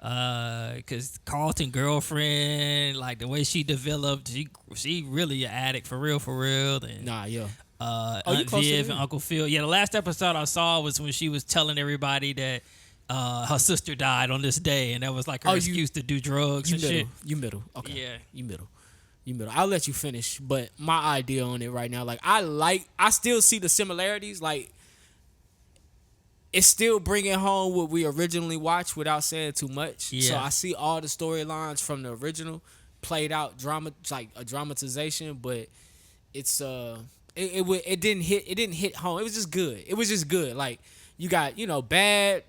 Cause Carlton girlfriend, like the way she developed, she really an addict for real. And, Aunt Viv and Uncle Phil. Yeah, the last episode I saw was when she was telling everybody that her sister died on this day, and that was like her excuse to do drugs and shit.
You middle. Okay.
Yeah.
You middle. I'll let you finish, but my idea on it right now, like I still see the similarities, like it's still bringing home what we originally watched without saying too much.
Yeah.
So I see all the storylines from the original played out like a dramatization, but it's it didn't hit home. It was just good. Like you got, bad,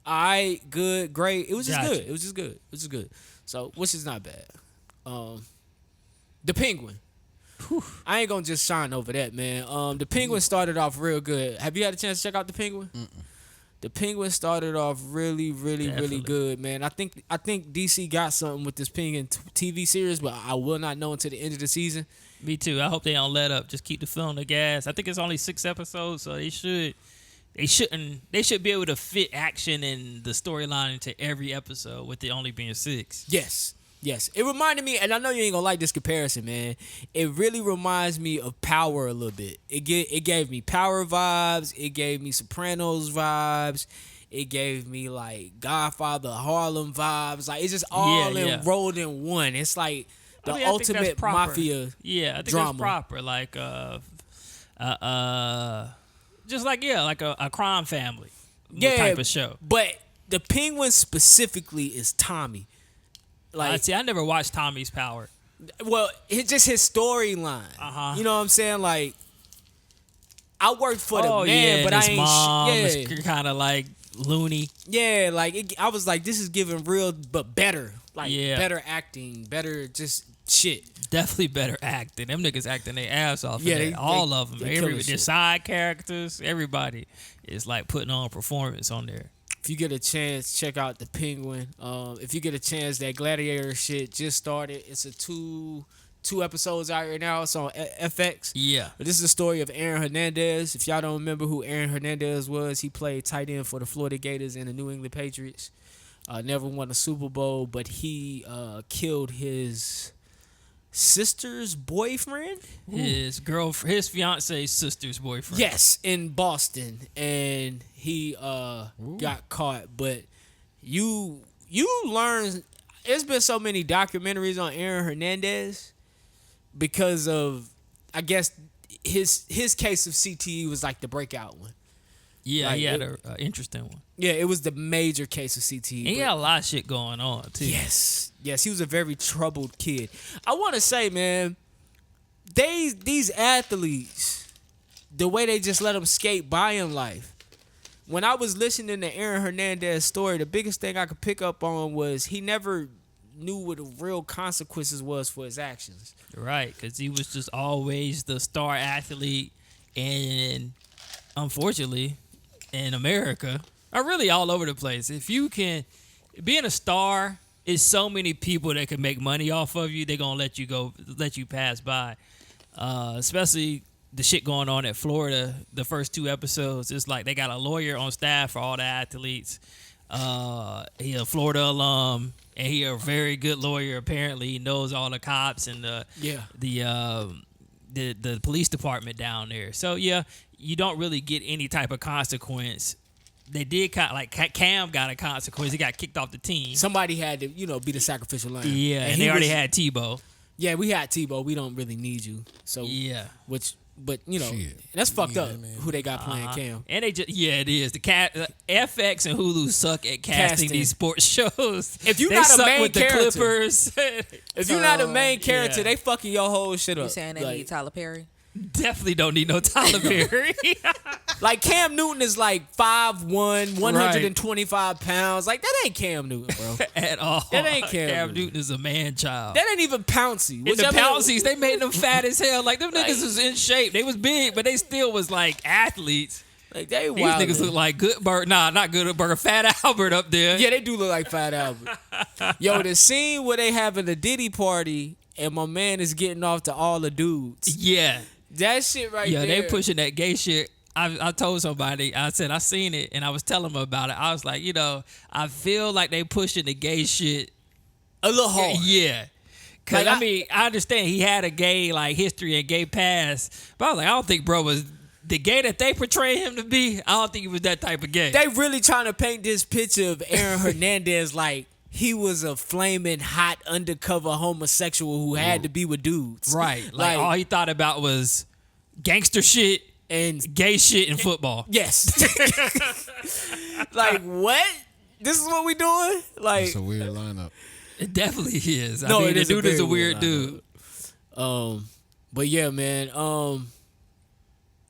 alright, good, great. It was just good. It was just good. So which is not bad. The Penguin. Whew. I ain't gonna just shine over that, man. The Penguin started off real good. Have you had a chance to check out The Penguin? The Penguin started off really good, man. I think DC got something with this Penguin TV series, but I will not know until the end of the season.
Me too. I hope they don't let up. Just keep the foot on the gas. I think it's only 6 episodes, so they should be able to fit action and the storyline into every episode with it only being 6.
Yes. It reminded me, and I know you ain't gonna like this comparison, man. It really reminds me of Power a little bit. It gave me Power vibes. It gave me Sopranos vibes. It gave me like Godfather Harlem vibes. Like it's just all enrolled in one. It's like the ultimate mafia.
Yeah, I think
drama.
that's proper. Like just like a crime family type of show.
But the Penguin specifically is Tommy. Like,
I never watched Tommy's Power.
Well, it's just his storyline. You know what I'm saying? Like, I worked for the man, but I ain't.
Mom is kind of like loony.
Yeah, like I was like, this is giving real, but better. Like better acting, better just shit.
Definitely better acting. Them niggas acting their ass off.
Yeah,
all of them. Their side characters, everybody is like putting on a performance on there.
If you get a chance, check out The Penguin. If you get a chance, that Gladiator shit just started. It's a 2 episodes out right now. It's on FX.
Yeah.
But this is the story of Aaron Hernandez. If y'all don't remember who Aaron Hernandez was, he played tight end for the Florida Gators and the New England Patriots. Never won a Super Bowl, but he killed his sister's boyfriend.
His fiance's sister's boyfriend.
Yes, in Boston, and he got caught. But you learn. There's been so many documentaries on Aaron Hernandez because of, I guess, his case of CTE was like the breakout one.
Yeah,
like
he had an interesting one.
Yeah, it was the major case of CTE.
And he had a lot of shit going on, too.
Yes, he was a very troubled kid. I want to say, man, these athletes, the way they just let them skate by in life. When I was listening to Aaron Hernandez's story, the biggest thing I could pick up on was he never knew what the real consequences was for his actions.
Right, because he was just always the star athlete, and unfortunately, in America, are really all over the place. If you can, being a star is so many people that can make money off of you. They're gonna let you pass by. Especially the shit going on at Florida. The first 2 episodes, it's like they got a lawyer on staff for all the athletes. He a Florida alum, and he a very good lawyer. Apparently, he knows all the cops and the police department down there. So yeah, you don't really get any type of consequence. They did kind of like Cam got a consequence. He got kicked off the team.
Somebody had to, be the sacrificial lamb.
Yeah, and they already had Tebow.
Yeah, we had Tebow. We don't really need you. So
yeah,
but
Shit.
that's fucked up.
Man.
Who they got playing Cam?
And they just it is the FX and Hulu suck at casting these sports shows.
If you're
they
not
suck
a main
with
character,
the Clippers.
If you're not a main character,
yeah.
they fucking your whole shit up.
You saying they need Tyler Perry?
Definitely don't need no Tyler Perry.
Like Cam Newton is like 5'1", 125 pounds. Like that ain't Cam Newton, bro.
At all.
That ain't Cam
Newton is a man child.
That ain't even Pouncey.
In the Pouncies, they made them fat as hell. Like them niggas was in shape. They was big, but they still was like athletes.
Like they
These
wild.
niggas look like Goodberg. Nah, not Goodberg. Fat Albert up there.
Yeah, they do look like Fat Albert. Yo, the scene where they having the Diddy party and my man is getting off to all the dudes.
Yeah.
That shit right there.
Yeah, they pushing that gay shit. I told somebody, I said, I seen it, and I was telling them about it. I was like, I feel like they pushing the gay shit
a little hard.
Yeah. Because,
Like,
I understand he had a gay, history and gay past, but I was like, I don't think bro was the gay that they portray him to be. I don't think he was that type of gay.
They really trying to paint this picture of Aaron Hernandez like he was a flaming hot undercover homosexual who had to be with dudes.
Right. Like all he thought about was gangster shit and gay shit in football.
Yes. Like, what? This is what we doing? Like,
it's a weird lineup.
It definitely is.
No,
the dude is a weird dude.
But yeah, man.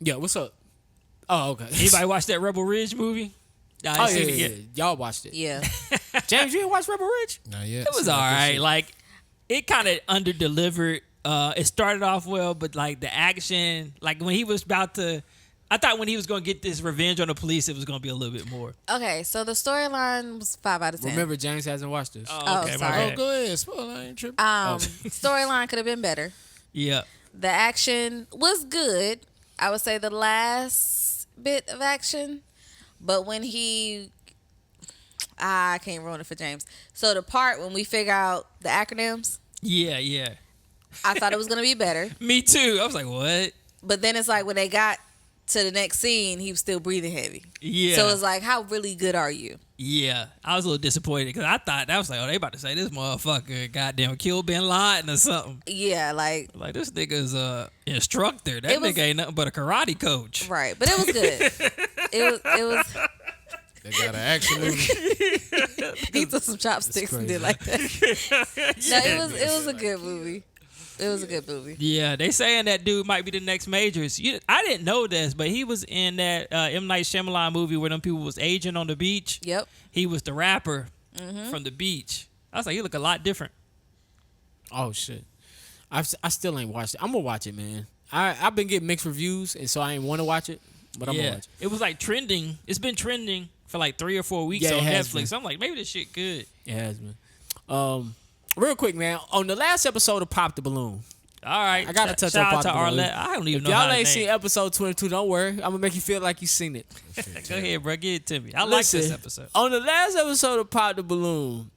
Yeah, what's up? Oh, okay.
Anybody watch that Rebel Ridge movie? Nah, I
Oh,
ain't seen
yeah,
it
yeah,
yet.
y'all watched it.
Yeah.
James, you didn't watch Rebel Ridge?
Not yet.
It was all right. Like, it kind of under-delivered. It started off well, but, the action, when he was about to... I thought when he was going to get this revenge on the police, it was going to be a little bit more.
Okay, so the storyline was 5 out of 10.
Remember, James hasn't watched this.
Oh,
okay, my
sorry.
bad.
Oh, go ahead. Spoil. I ain't tripping.
Storyline could have been better.
Yeah.
The action was good. I would say the last bit of action. But when I can't ruin it for James. So the part when we figure out the acronyms,
Yeah.
I thought it was going to be better.
Me too. I was like, what?
But then it's like when they got to the next scene, he was still breathing heavy.
Yeah.
So it's like, how really good are you?
Yeah. I was a little disappointed because I thought that was like, they about to say this motherfucker goddamn killed Bin Laden or something.
Yeah, like
This nigga's a instructor. That nigga ain't nothing but a karate coach.
right. But it was good. it was.
They got an action movie.
He took some chopsticks and did like that. No, it was a good movie. It was a good movie.
Yeah, they saying that dude might be the next Majors. I didn't know this, but he was in that M. Night Shyamalan movie where them people was aging on the beach.
Yep.
He was the rapper from the beach. I was like, he look a lot different.
Oh, shit. I still ain't watched it. I'm going to watch it, man. I've been getting mixed reviews, and so I ain't want to watch it, but I'm going to watch it.
It was trending. It's been trending for 3 or 4 weeks
Yeah,
on
it has
Netflix.
been.
So I'm like, maybe this shit good.
It has been. Real quick, man. On the last episode of Pop the Balloon,
All right.
I gotta touch
Shout
up
out to
on
Arlette. I don't even
If
know how
y'all
to
ain't
name.
seen episode 22, don't worry. I'm gonna make you feel like you seen it.
Go ahead, bro. Give it to me. I like
Listen,
this episode.
On the last episode of Pop the Balloon,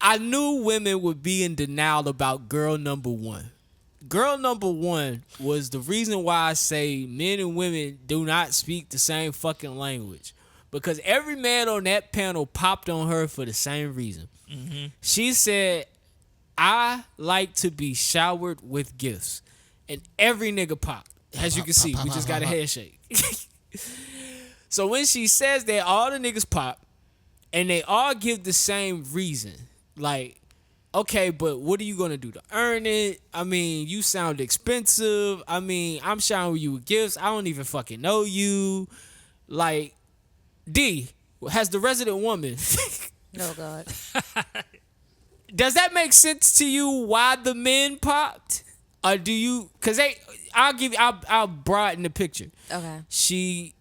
I knew women would be in denial about girl number one. Girl number one was the reason why I say men and women do not speak the same fucking language. Because every man on that panel popped on her for the same reason. Mm-hmm. She said, I like to be showered with gifts. And every nigga popped. As you can see, we just got a head shake. So when she says that, all the niggas pop. And they all give the same reason. Like, okay, but what are you going to do to earn it? I mean, you sound expensive. I mean, I'm showering you with gifts. I don't even fucking know you. Like, D, has the resident woman.
Oh, God.
Does that make sense to you why the men popped? Or do you, because I'll broaden the picture.
Okay.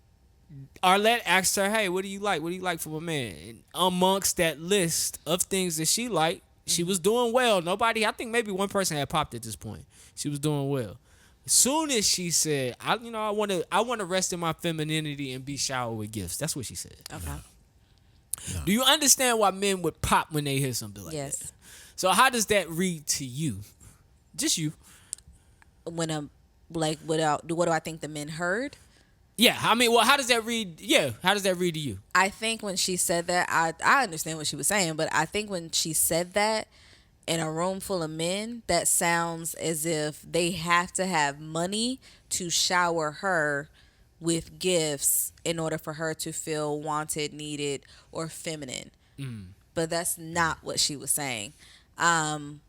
Arlette asked her, hey, what do you like? What do you like from a man? And amongst that list of things that she liked, she was doing well. I think maybe one person had popped at this point. She was doing well. As soon as she said, I want to rest in my femininity and be showered with gifts. That's what she said.
Okay.
No.
Do you understand why men would pop when they hear something like
Yes.
that? So how does that read to you? Just you.
When what do I think the men heard?
Yeah, I mean, well, how does that read? Yeah, how does that read to you?
I think when she said that, I understand what she was saying, but I think when she said that in a room full of men, that sounds as if they have to have money to shower her with gifts in order for her to feel wanted, needed, or feminine. But that's not what she was saying. But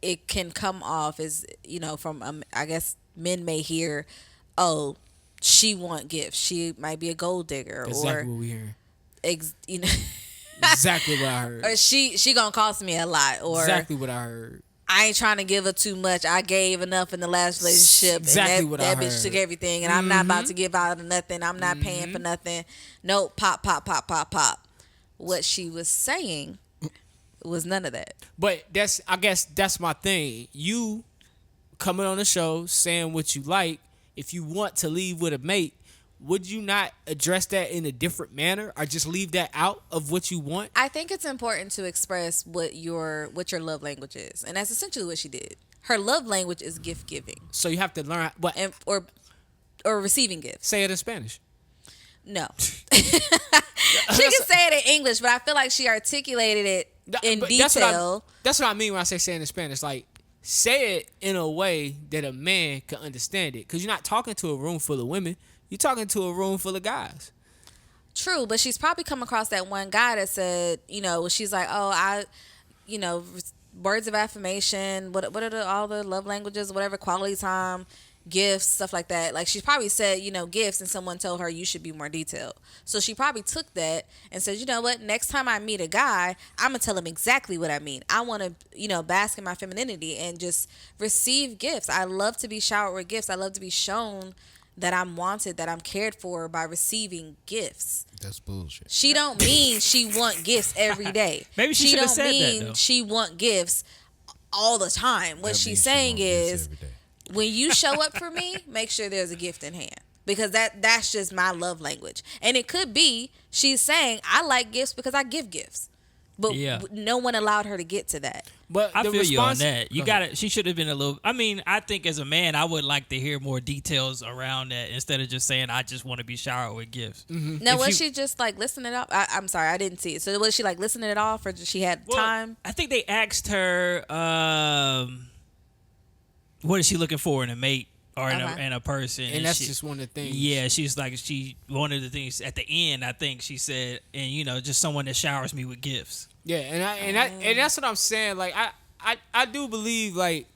it can come off as, from, I guess men may hear, oh, she want gifts. She might be a gold digger.
Exactly
or,
what we hear. Exactly what I heard.
Or she gonna cost me a lot. Or
exactly what I heard.
I ain't trying to give her too much. I gave enough in the last relationship.
Exactly
and
what
that
I
bitch
heard.
took everything, and I'm not about to give out of nothing. I'm not paying for nothing. Nope, pop, pop, pop, pop, pop. What she was saying was none of that.
But I guess that's my thing. You coming on the show saying what you like, if you want to leave with a mate, would you not address that in a different manner or just leave that out of what you want?
I think it's important to express what your love language is. And that's essentially what she did. Her love language is gift giving.
So you have to learn
or receiving gifts.
Say it in Spanish.
No. She can say it in English, but I feel like she articulated it in detail.
That's what I mean when I say it in Spanish. Like, say it in a way that a man can understand it. Because you're not talking to a room full of women. You're talking to a room full of guys.
True, but she's probably come across that one guy that said, she's like, oh, words of affirmation, what are all the love languages, whatever, quality time, gifts, stuff like that. Like, she's probably said, gifts, and someone told her you should be more detailed. So she probably took that and said, you know what, next time I meet a guy, I'm going to tell him exactly what I mean. I want to, bask in my femininity and just receive gifts. I love to be showered with gifts. I love to be shown that I'm wanted, that I'm cared for by receiving gifts.
That's bullshit.
She don't mean she want gifts every day.
Maybe she should have said that, though.
She don't mean she want gifts all the time. What she's saying is, when you show up for me, make sure there's a gift in hand. Because that's just my love language. And it could be she's saying, I like gifts because I give gifts. But no one allowed her to get to that.
But I feel you on that. You got it. She should have been a little. I mean, I think as a man, I would like to hear more details around that instead of just saying I just want to be showered with gifts.
Mm-hmm. Now, was she just like listening it off? I'm sorry, I didn't see it. So was she like listening it off, or she had time?
I think they asked her, what is she looking for in a mate or in a person?
And that's just one of the things.
Yeah, she's like one of the things at the end. I think she said, and just someone that showers me with gifts.
Yeah, and that's what I'm saying. Like, I do believe, like,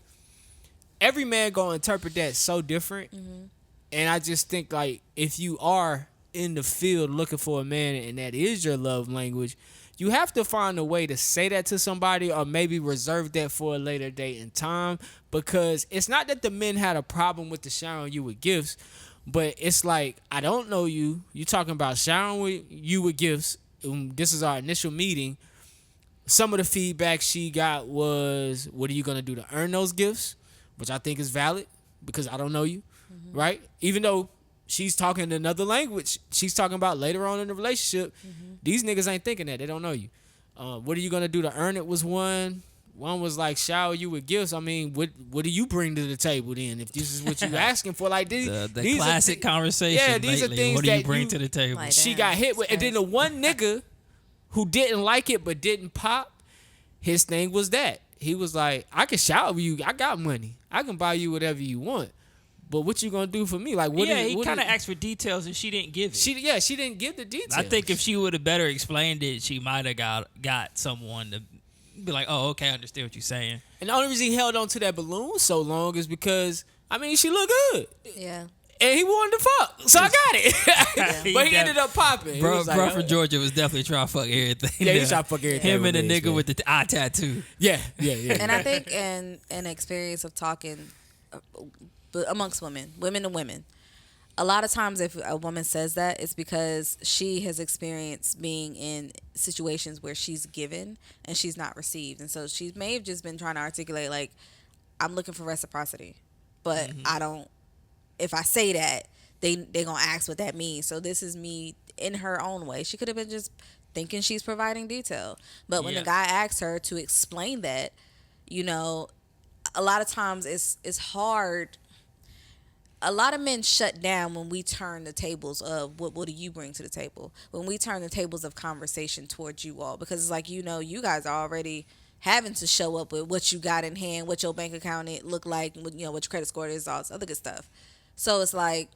every man gonna interpret that so different. Mm-hmm. And I just think, like, if you are in the field looking for a man and that is your love language, you have to find a way to say that to somebody or maybe reserve that for a later date and time, because it's not that the men had a problem with the showering you with gifts, but it's like, I don't know you. You talking about showering you with gifts. This is our initial meeting. some of the feedback she got was, what are you going to do to earn those gifts? Which I think is valid because I don't know you, right? Even though she's talking another language, she's talking about later on in the relationship, these niggas ain't thinking that. They don't know you. What are you going to do to earn it was one. One was like, shower you with gifts. I mean, what do you bring to the table then? If this is what you asking for, like these
classic conversation.
Yeah, these
lately.
are things
what do you
that
bring to the table?
Like,
she
damn,
got hit with.
that's
And then the one nigga who didn't like it but didn't pop, his thing was that. He was like, I can shower you. I got money. I can buy you whatever you want. But what you gonna do for me? Like, what?
He kind of asked for details and she didn't give it.
She didn't give the details.
I think if she would have better explained it, she might have got someone to be like, oh, okay, I understand what you're saying.
And the only reason he held on to that balloon so long is because, I mean, she looked good.
Yeah.
And he wanted to fuck. So I got it. But he ended up popping.
Bro from Georgia was definitely trying to fuck everything.
Yeah, he tried to fuck everything.
Him and the
with
nigga with the eye tattoo.
Yeah.
And I think in an experience of talking amongst women to women, a lot of times if a woman says that, it's because she has experienced being in situations where she's given and she's not received. And so she may have just been trying to articulate, like, I'm looking for reciprocity, but I don't, if I say that, they gonna ask what that means. So this is me in her own way. She could have been just thinking she's providing detail. But when the guy asks her to explain that, you know, a lot of times it's hard. A lot of men shut down when we turn the tables of what do you bring to the table? When we turn the tables of conversation towards you all, because it's like, you know, you guys are already having to show up with what you got in hand, what your bank account it look like, what your credit score is, all this other good stuff. So it's like,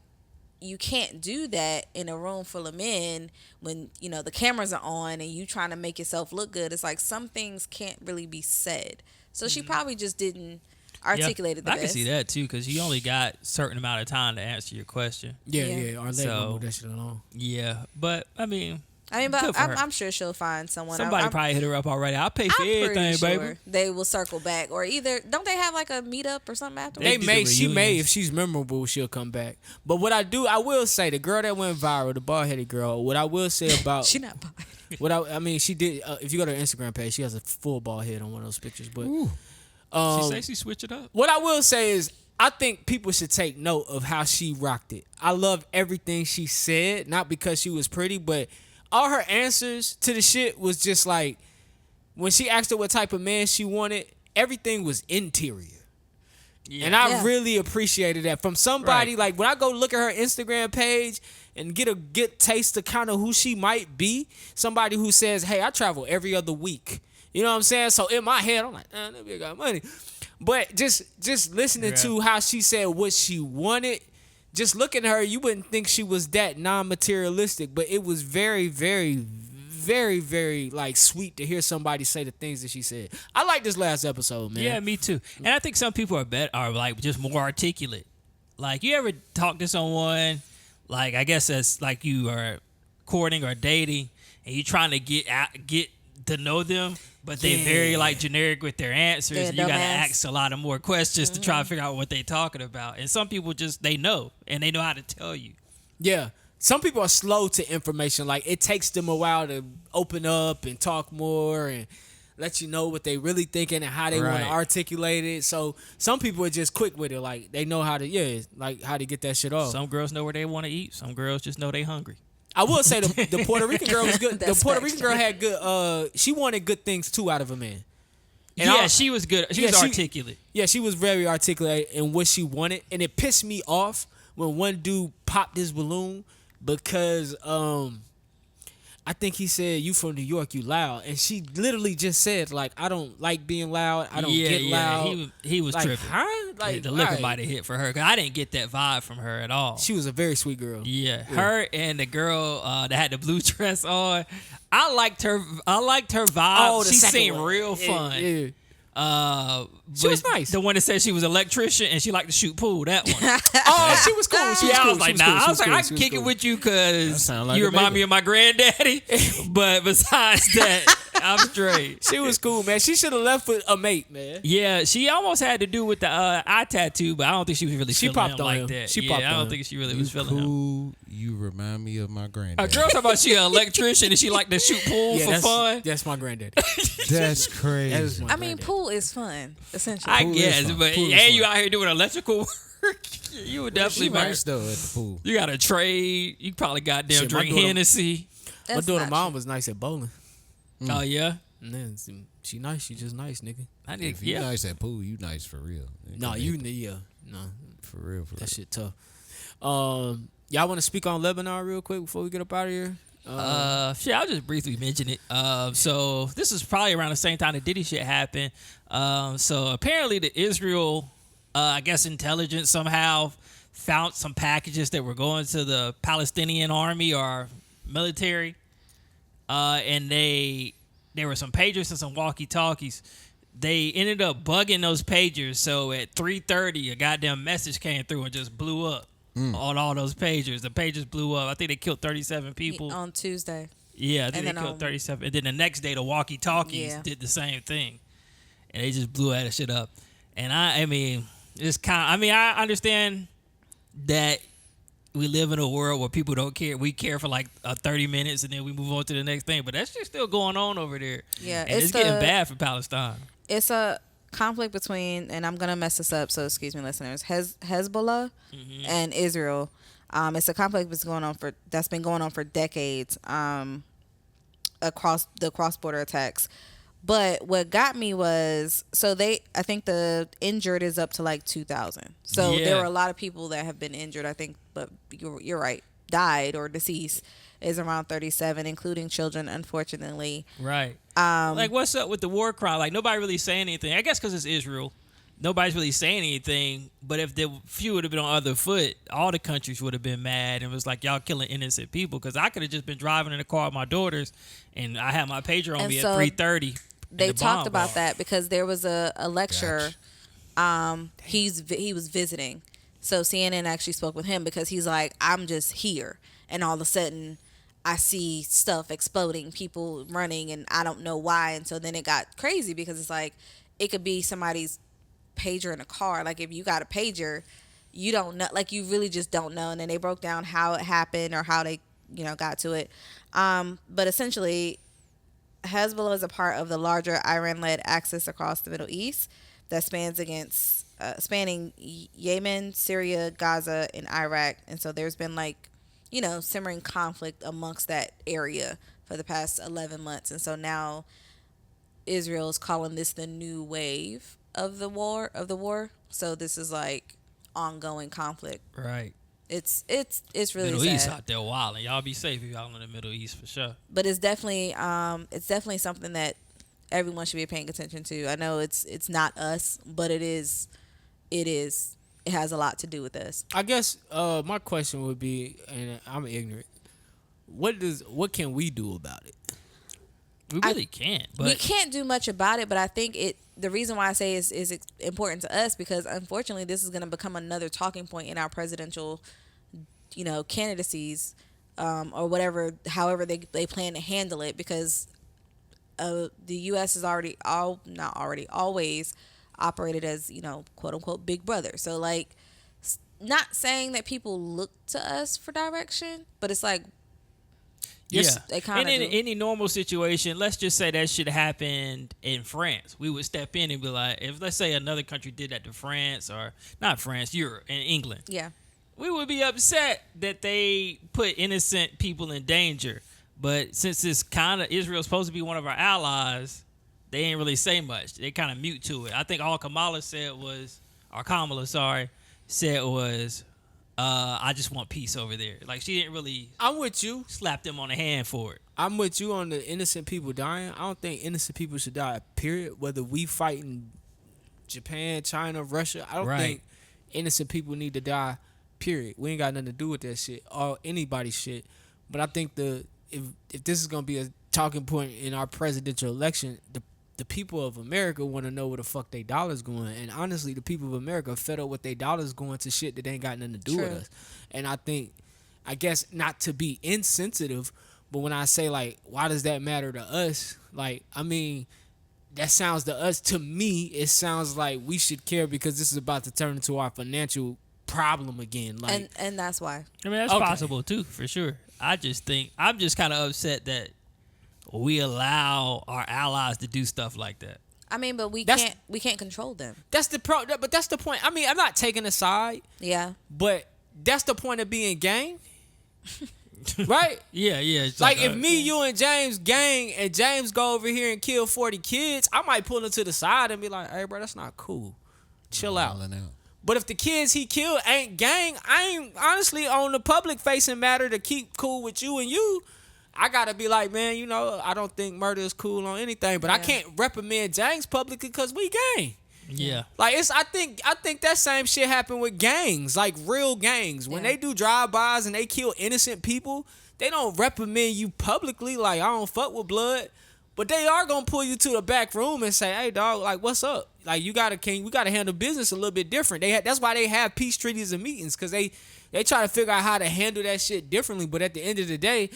you can't do that in a room full of men when, you know, the cameras are on and you trying to make yourself look good. It's like some things can't really be said. So she probably just didn't articulate it the best.
I can see that too, because you only got a certain amount of time to answer your question.
Yeah. Our leg won't move that shit alone.
Yeah, but I mean,
but I'm sure she'll find someone.
Somebody probably hit her up already. I'll pay for everything,
sure
baby.
They will circle back, or either don't they have like a meetup or something afterwards?
She may, if she's memorable, she'll come back. But what I will say, the girl that went viral, the bald-headed girl, what I will say about
she not bald.
She did. If you go to her Instagram page, she has a full bald head on one of those pictures. But
she says she switched it up.
What I will say is, I think people should take note of how she rocked it. I love everything she said, not because she was pretty, but all her answers to the shit was just like, when she asked her what type of man she wanted, everything was interior. Yeah. And I really appreciated that from somebody. Like, when I go look at her Instagram page and get a good taste of kind of who she might be, somebody who says, hey, I travel every other week. You know what I'm saying? So in my head, I'm like, that bitch got money. But just listening to how she said what she wanted, just looking at her, you wouldn't think she was that non-materialistic, but it was very, very, very, very like sweet to hear somebody say the things that she said. I like this last episode, man.
Yeah, me too. And I think some people are like just more articulate. Like, you ever talk to someone, like, I guess that's like you are courting or dating, and you trying to get to know them, but they're very like generic with their answers, and you gotta ask a lot of more questions to try to figure out what they're talking about. And some people just they know how to tell you.
Yeah. Some people are slow to information. Like, it takes them a while to open up and talk more and let you know what they really thinking and how they want to articulate it. So some people are just quick with it. Like, they know how to, like how to get that shit off.
Some girls know where they want to eat. Some girls just know they hungry.
I will say the Puerto Rican girl was good. The Puerto Rican girl had good. She wanted good things too out of a man. And
she was good. She was articulate.
She was very articulate in what she wanted, and it pissed me off when one dude popped his balloon because I think he said, "You from New York, you loud," and she literally just said, "Like, I don't like being loud. I don't get loud."
He was
like,
tripping.
Huh? Like,
the liquor might have hit for her, because I didn't get that vibe from her at all.
She was a very sweet girl.
Yeah, her and the girl that had the blue dress on. I liked her vibe.
Oh,
she seemed real fun.
Yeah.
She
was nice.
The one that said she was an electrician and she liked to shoot pool. That one.
She was cool.
I was like, nah. I was like, I can kick it with you because you remind me of my granddaddy. But besides that, I'm straight.
She was cool, man. She should have left with a mate, man.
Yeah, she almost had to do with the eye tattoo, but I don't think she was really
She
feeling
popped
him
on
like
him.
that.
She popped
I
on
don't
him.
think she really
You
was feeling him.
cool. You remind me of my granddad.
A girl talking about she an electrician and she like to shoot pool for fun.
That's my granddad.
That's crazy.
That is my
I mean,
granddad.
pool is fun, essentially.
I
Pool is
guess,
fun.
but
Pool is
and you
fun.
out here doing electrical work. You would
She
definitely
nice though at the pool.
You got a trade. You probably got damn
Shit, my
drink
daughter-
Hennessy.
My
That's
daughter
not
mom
true.
was nice at bowling.
Oh yeah.
And then she nice. She just nice, nigga.
I need
If you
yeah.
nice at pool, you nice for real.
No, yeah. No,
for real. For real.
that shit tough. Y'all want to speak on Lebanon real quick before we get up out of here?
Shit, I'll just briefly mention it. So this is probably around the same time the Diddy shit happened. So apparently the Israel, I guess intelligence somehow found some packages that were going to the Palestinian army or military. And there were some pagers and some walkie-talkies. They ended up bugging those pagers. So at 3:30, a goddamn message came through and just blew up on all those pagers. The pagers blew up. I think they killed 37 people.
On Tuesday.
Yeah, I think
And
they
then,
killed 37. And then the next day, the walkie-talkies
Yeah.
did the same thing. And they just blew that shit up. And I mean, it's I understand that we live in a world where people don't care. We care for like 30 minutes and then we move on to the next thing. But that shit's still going on over there.
Yeah,
And it's getting bad for Palestine.
It's a conflict between, and I'm gonna mess this up, so excuse me, listeners. Hezbollah and Israel. It's a conflict that's been going on for decades. Across the cross-border attacks. But what got me was, I think the injured is up to like 2,000. So
Yeah.
there were a lot of people that have been injured, I think, but you're right, died or deceased is around 37, including children, unfortunately.
Right. Like, what's up with the war crime? Like, nobody really saying anything. I guess because it's Israel. Nobody's really saying anything. But if the few would have been on other foot, all the countries would have been mad. And it was like, y'all killing innocent people. Because I could have just been driving in the car with my daughters, and I had my pager on
And
me
so
at 3:30.
They talked about that because there was a lecture. He was visiting. So CNN actually spoke with him because he's like, I'm just here. And all of a sudden, I see stuff exploding, people running, and I don't know why. And so then it got crazy because it's like, it could be somebody's pager in a car. Like, if you got a pager, you don't know, like, you really just don't know. And then they broke down how it happened or how they, got to it. But essentially, Hezbollah is a part of the larger Iran-led axis across the Middle East that spanning Yemen, Syria, Gaza, and Iraq. And so there's been simmering conflict amongst that area for the past 11 months. And so now Israel is calling this the new wave of the war. So this is like ongoing conflict.
Right.
It's really
Middle
sad.
East out there wilding. Y'all be safe if y'all in the Middle East for sure.
But it's definitely something that everyone should be paying attention to. I know it's not us, but it has a lot to do with us.
I guess my question would be, and I'm ignorant, what can we do about it?
We really can't. But
We can't do much about it, but I think the reason why I say is important to us because unfortunately this is going to become another talking point in our presidential, candidacies, or whatever, however they plan to handle it, because the U.S. is always operated as, quote unquote big brother. So like, not saying that people look to us for direction, but it's like,
yeah,
they kind
and
of
in any normal situation, let's just say that shit happened in France. We would step in and be like, if let's say another country did that to France, or not France, Europe and England,
yeah.
we would be upset that they put innocent people in danger. But since it's kind of Israel's supposed to be one of our allies, they ain't really say much. They kind of mute to it. I think all Kamala said was, I just want peace over there. Like, she didn't really
I'm with you.
slap them on the hand for it.
I'm with you on the innocent people dying. I don't think innocent people should die, period. Whether we fight in Japan, China, Russia, I don't
Right.
think innocent people need to die, period. We ain't got nothing to do with that shit or anybody's shit. But I think if this is going to be a talking point in our presidential election, the people of America want to know where the fuck they dollars going. And honestly, the people of America are fed up with their dollars going to shit that ain't got nothing to do with
True.
us. And I guess not to be insensitive, but when I say, like, why does that matter to us? Like, I mean, that sounds to us, to me, it sounds like we should care because this is about to turn into our financial problem again. Like,
and that's why.
I mean, that's possible too, for sure. I just think I'm just kind of upset that we allow our allies to do stuff like that.
I mean, but we can't control them.
That's the but that's the point. I mean, I'm not taking a side.
Yeah.
But that's the point of being gang. Right?
Yeah. It's
like if me, you, and James gang, and James go over here and kill 40 kids, I might pull him to the side and be like, hey, bro, that's not cool. Chill out. But if the kids he killed ain't gang, I ain't honestly on the public facing matter to keep cool with you and you. I gotta be like, man, you know, I don't think murder is cool on anything, but I can't reprimand James publicly because we gang.
Yeah.
Like I think that same shit happened with gangs, like real gangs. When they do drive-bys and they kill innocent people, they don't reprimand you publicly like I don't fuck with blood. But they are gonna pull you to the back room and say, hey dog, like what's up? Like we gotta handle business a little bit different. That's why they have peace treaties and meetings, because they try to figure out how to handle that shit differently. But at the end of the day,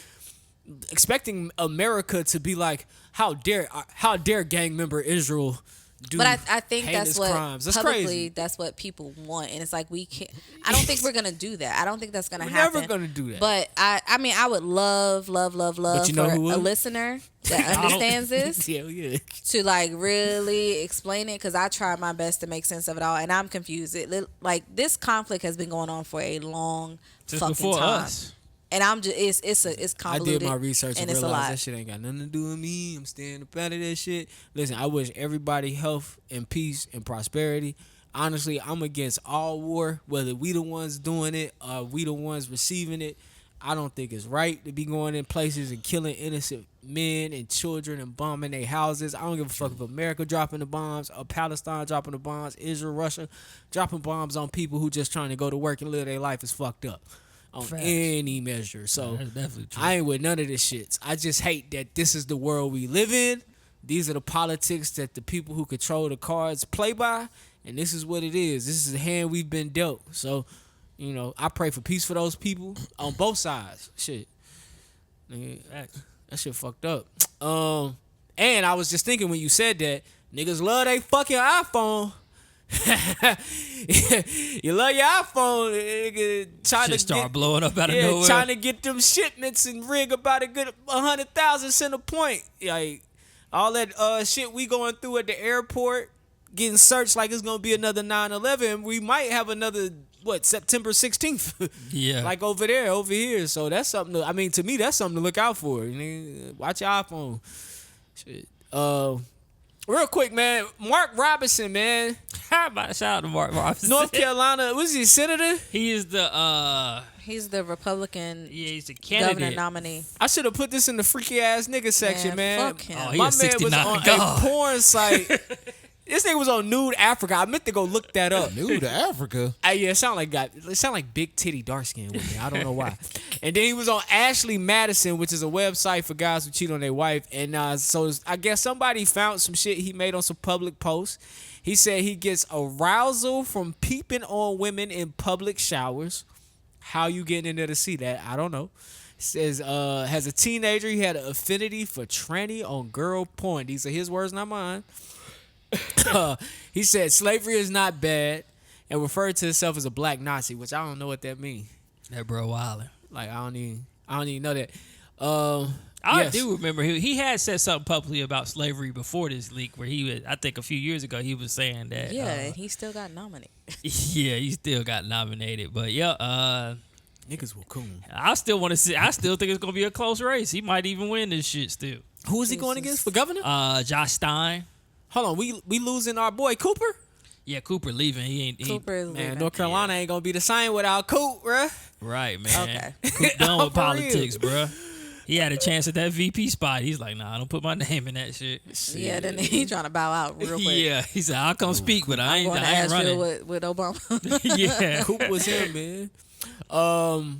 expecting America to be like, how dare gang member Israel do,
but I think that's what
crimes. That's
publicly
crazy.
That's what people want, and it's like we can't. I don't think we're gonna do that. I don't think that's gonna
We're
happen.
never gonna do that.
But I mean, I would love
But you know
for
who would?
a listener that understands this
yeah.
to like really explain it, because I try my best to make sense of it all, and I'm confused. Like this conflict has been going on for a long
Just
fucking
before
time.
us.
And I'm just it's
I
convoluted.
did my research and
it's a
realized
lot.
that shit ain't got nothing to do with me. I'm staying up out of that shit. Listen, I wish everybody health and peace and prosperity. Honestly, I'm against all war, whether we the ones doing it or we the ones receiving it. I don't think it's right to be going in places and killing innocent men and children and bombing their houses. I don't give a fuck if America dropping the bombs or Palestine dropping the bombs, Israel, Russia dropping bombs on people who just trying to go to work and live their life is fucked up on any measure. So
That's definitely true.
I ain't with none of this shits. I just hate that this is the world we live in. These are the politics that the people who control the cards play by, and this is what it is. This is the hand we've been dealt. So, you know, I pray for peace for those people on both sides. Shit. Nigga, that shit fucked up. And I was just thinking when you said that, niggas love they fucking iPhone. You love your iPhone, nigga, trying to
start blowing up out of nowhere.
Trying to get them shipments and rig about a good 100,000 cent a point. Like all that shit we going through at the airport, getting searched like it's gonna be another 9/11. We might have another September 16th.
Yeah,
like over here. So that's something. To me, that's something to look out for. Watch your iPhone. Shit. Real quick, man. Mark Robinson, man.
How about shout out to Mark Robinson?
North Carolina. Was he a senator?
He is the
He's the Republican
he's a candidate.
governor nominee.
I should have put this in the freaky ass nigga section, man.
Fuck him.
Oh, he
My
is
man
69.
was on a porn site. This nigga was on Nude Africa. I meant to go look that up.
Nude Africa?
Yeah, it sound like big titty dark skin with me. I don't know why. And then he was on Ashley Madison, which is a website for guys who cheat on their wife. And so I guess somebody found some shit he made on some public posts. He said he gets arousal from peeping on women in public showers. How you getting in there to see that? I don't know. Says as a teenager, he had an affinity for tranny on girl porn. These are his words, not mine. He said slavery is not bad and referred to himself as a black Nazi, which I don't know what that means.
That bro wildin'.
Like I don't even know that.
I do remember he had said something publicly about slavery before this leak, where he was, I think a few years ago, he was saying that.
Yeah, and he still got nominated.
Yeah, he still got nominated, but yeah,
niggas will coon.
I still want to see. I still think it's gonna be a close race. He might even win this shit still.
Who is he going against for governor?
Josh Stein.
Hold on, we losing our boy Cooper?
Yeah, Cooper leaving. He ain't.
Cooper is
Man,
leaving.
North Carolina ain't gonna be the same without Coop, bruh.
Right, man.
Okay.
Coop done with
For real.
politics, bruh. He had a chance at that VP spot. He's like, nah, I don't put my name in that shit.
Yeah, then he trying to bow out real quick.
Yeah, he said, I'll come speak, but I
I'm
ain't
going to
running.
Asheville with Obama.
Yeah.
Coop was him, man.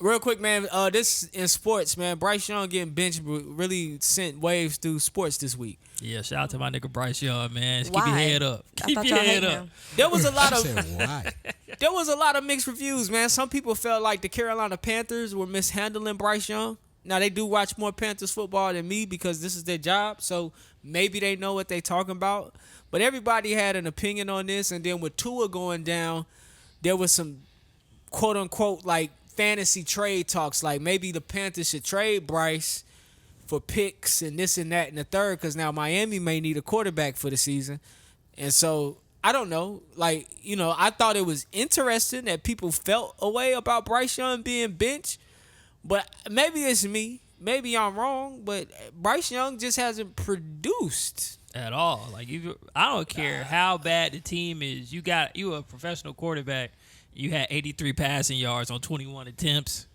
Real quick, man. This in sports, man. Bryce Young getting benched really sent waves through sports this week.
Yeah, shout out to my nigga Bryce Young, man. Just
Why?
keep your head up.
I
Keep
thought
your
y'all
head
hated
up.
him.
There was a lot of
Why?
there was a lot of mixed reviews, man. Some people felt like the Carolina Panthers were mishandling Bryce Young. Now, they do watch more Panthers football than me because this is their job, so maybe they know what they talking about. But everybody had an opinion on this, and then with Tua going down, there was some quote-unquote, like, fantasy trade talks, like maybe the Panthers should trade Bryce for picks and this and that and the third, because now Miami may need a quarterback for the season. And so, I don't know. Like, you know, I thought it was interesting that people felt a way about Bryce Young being benched. But maybe it's me. Maybe I'm wrong. But Bryce Young just hasn't produced.
At all. Like, I don't care how bad the team is. You a professional quarterback. You had 83 passing yards on 21 attempts.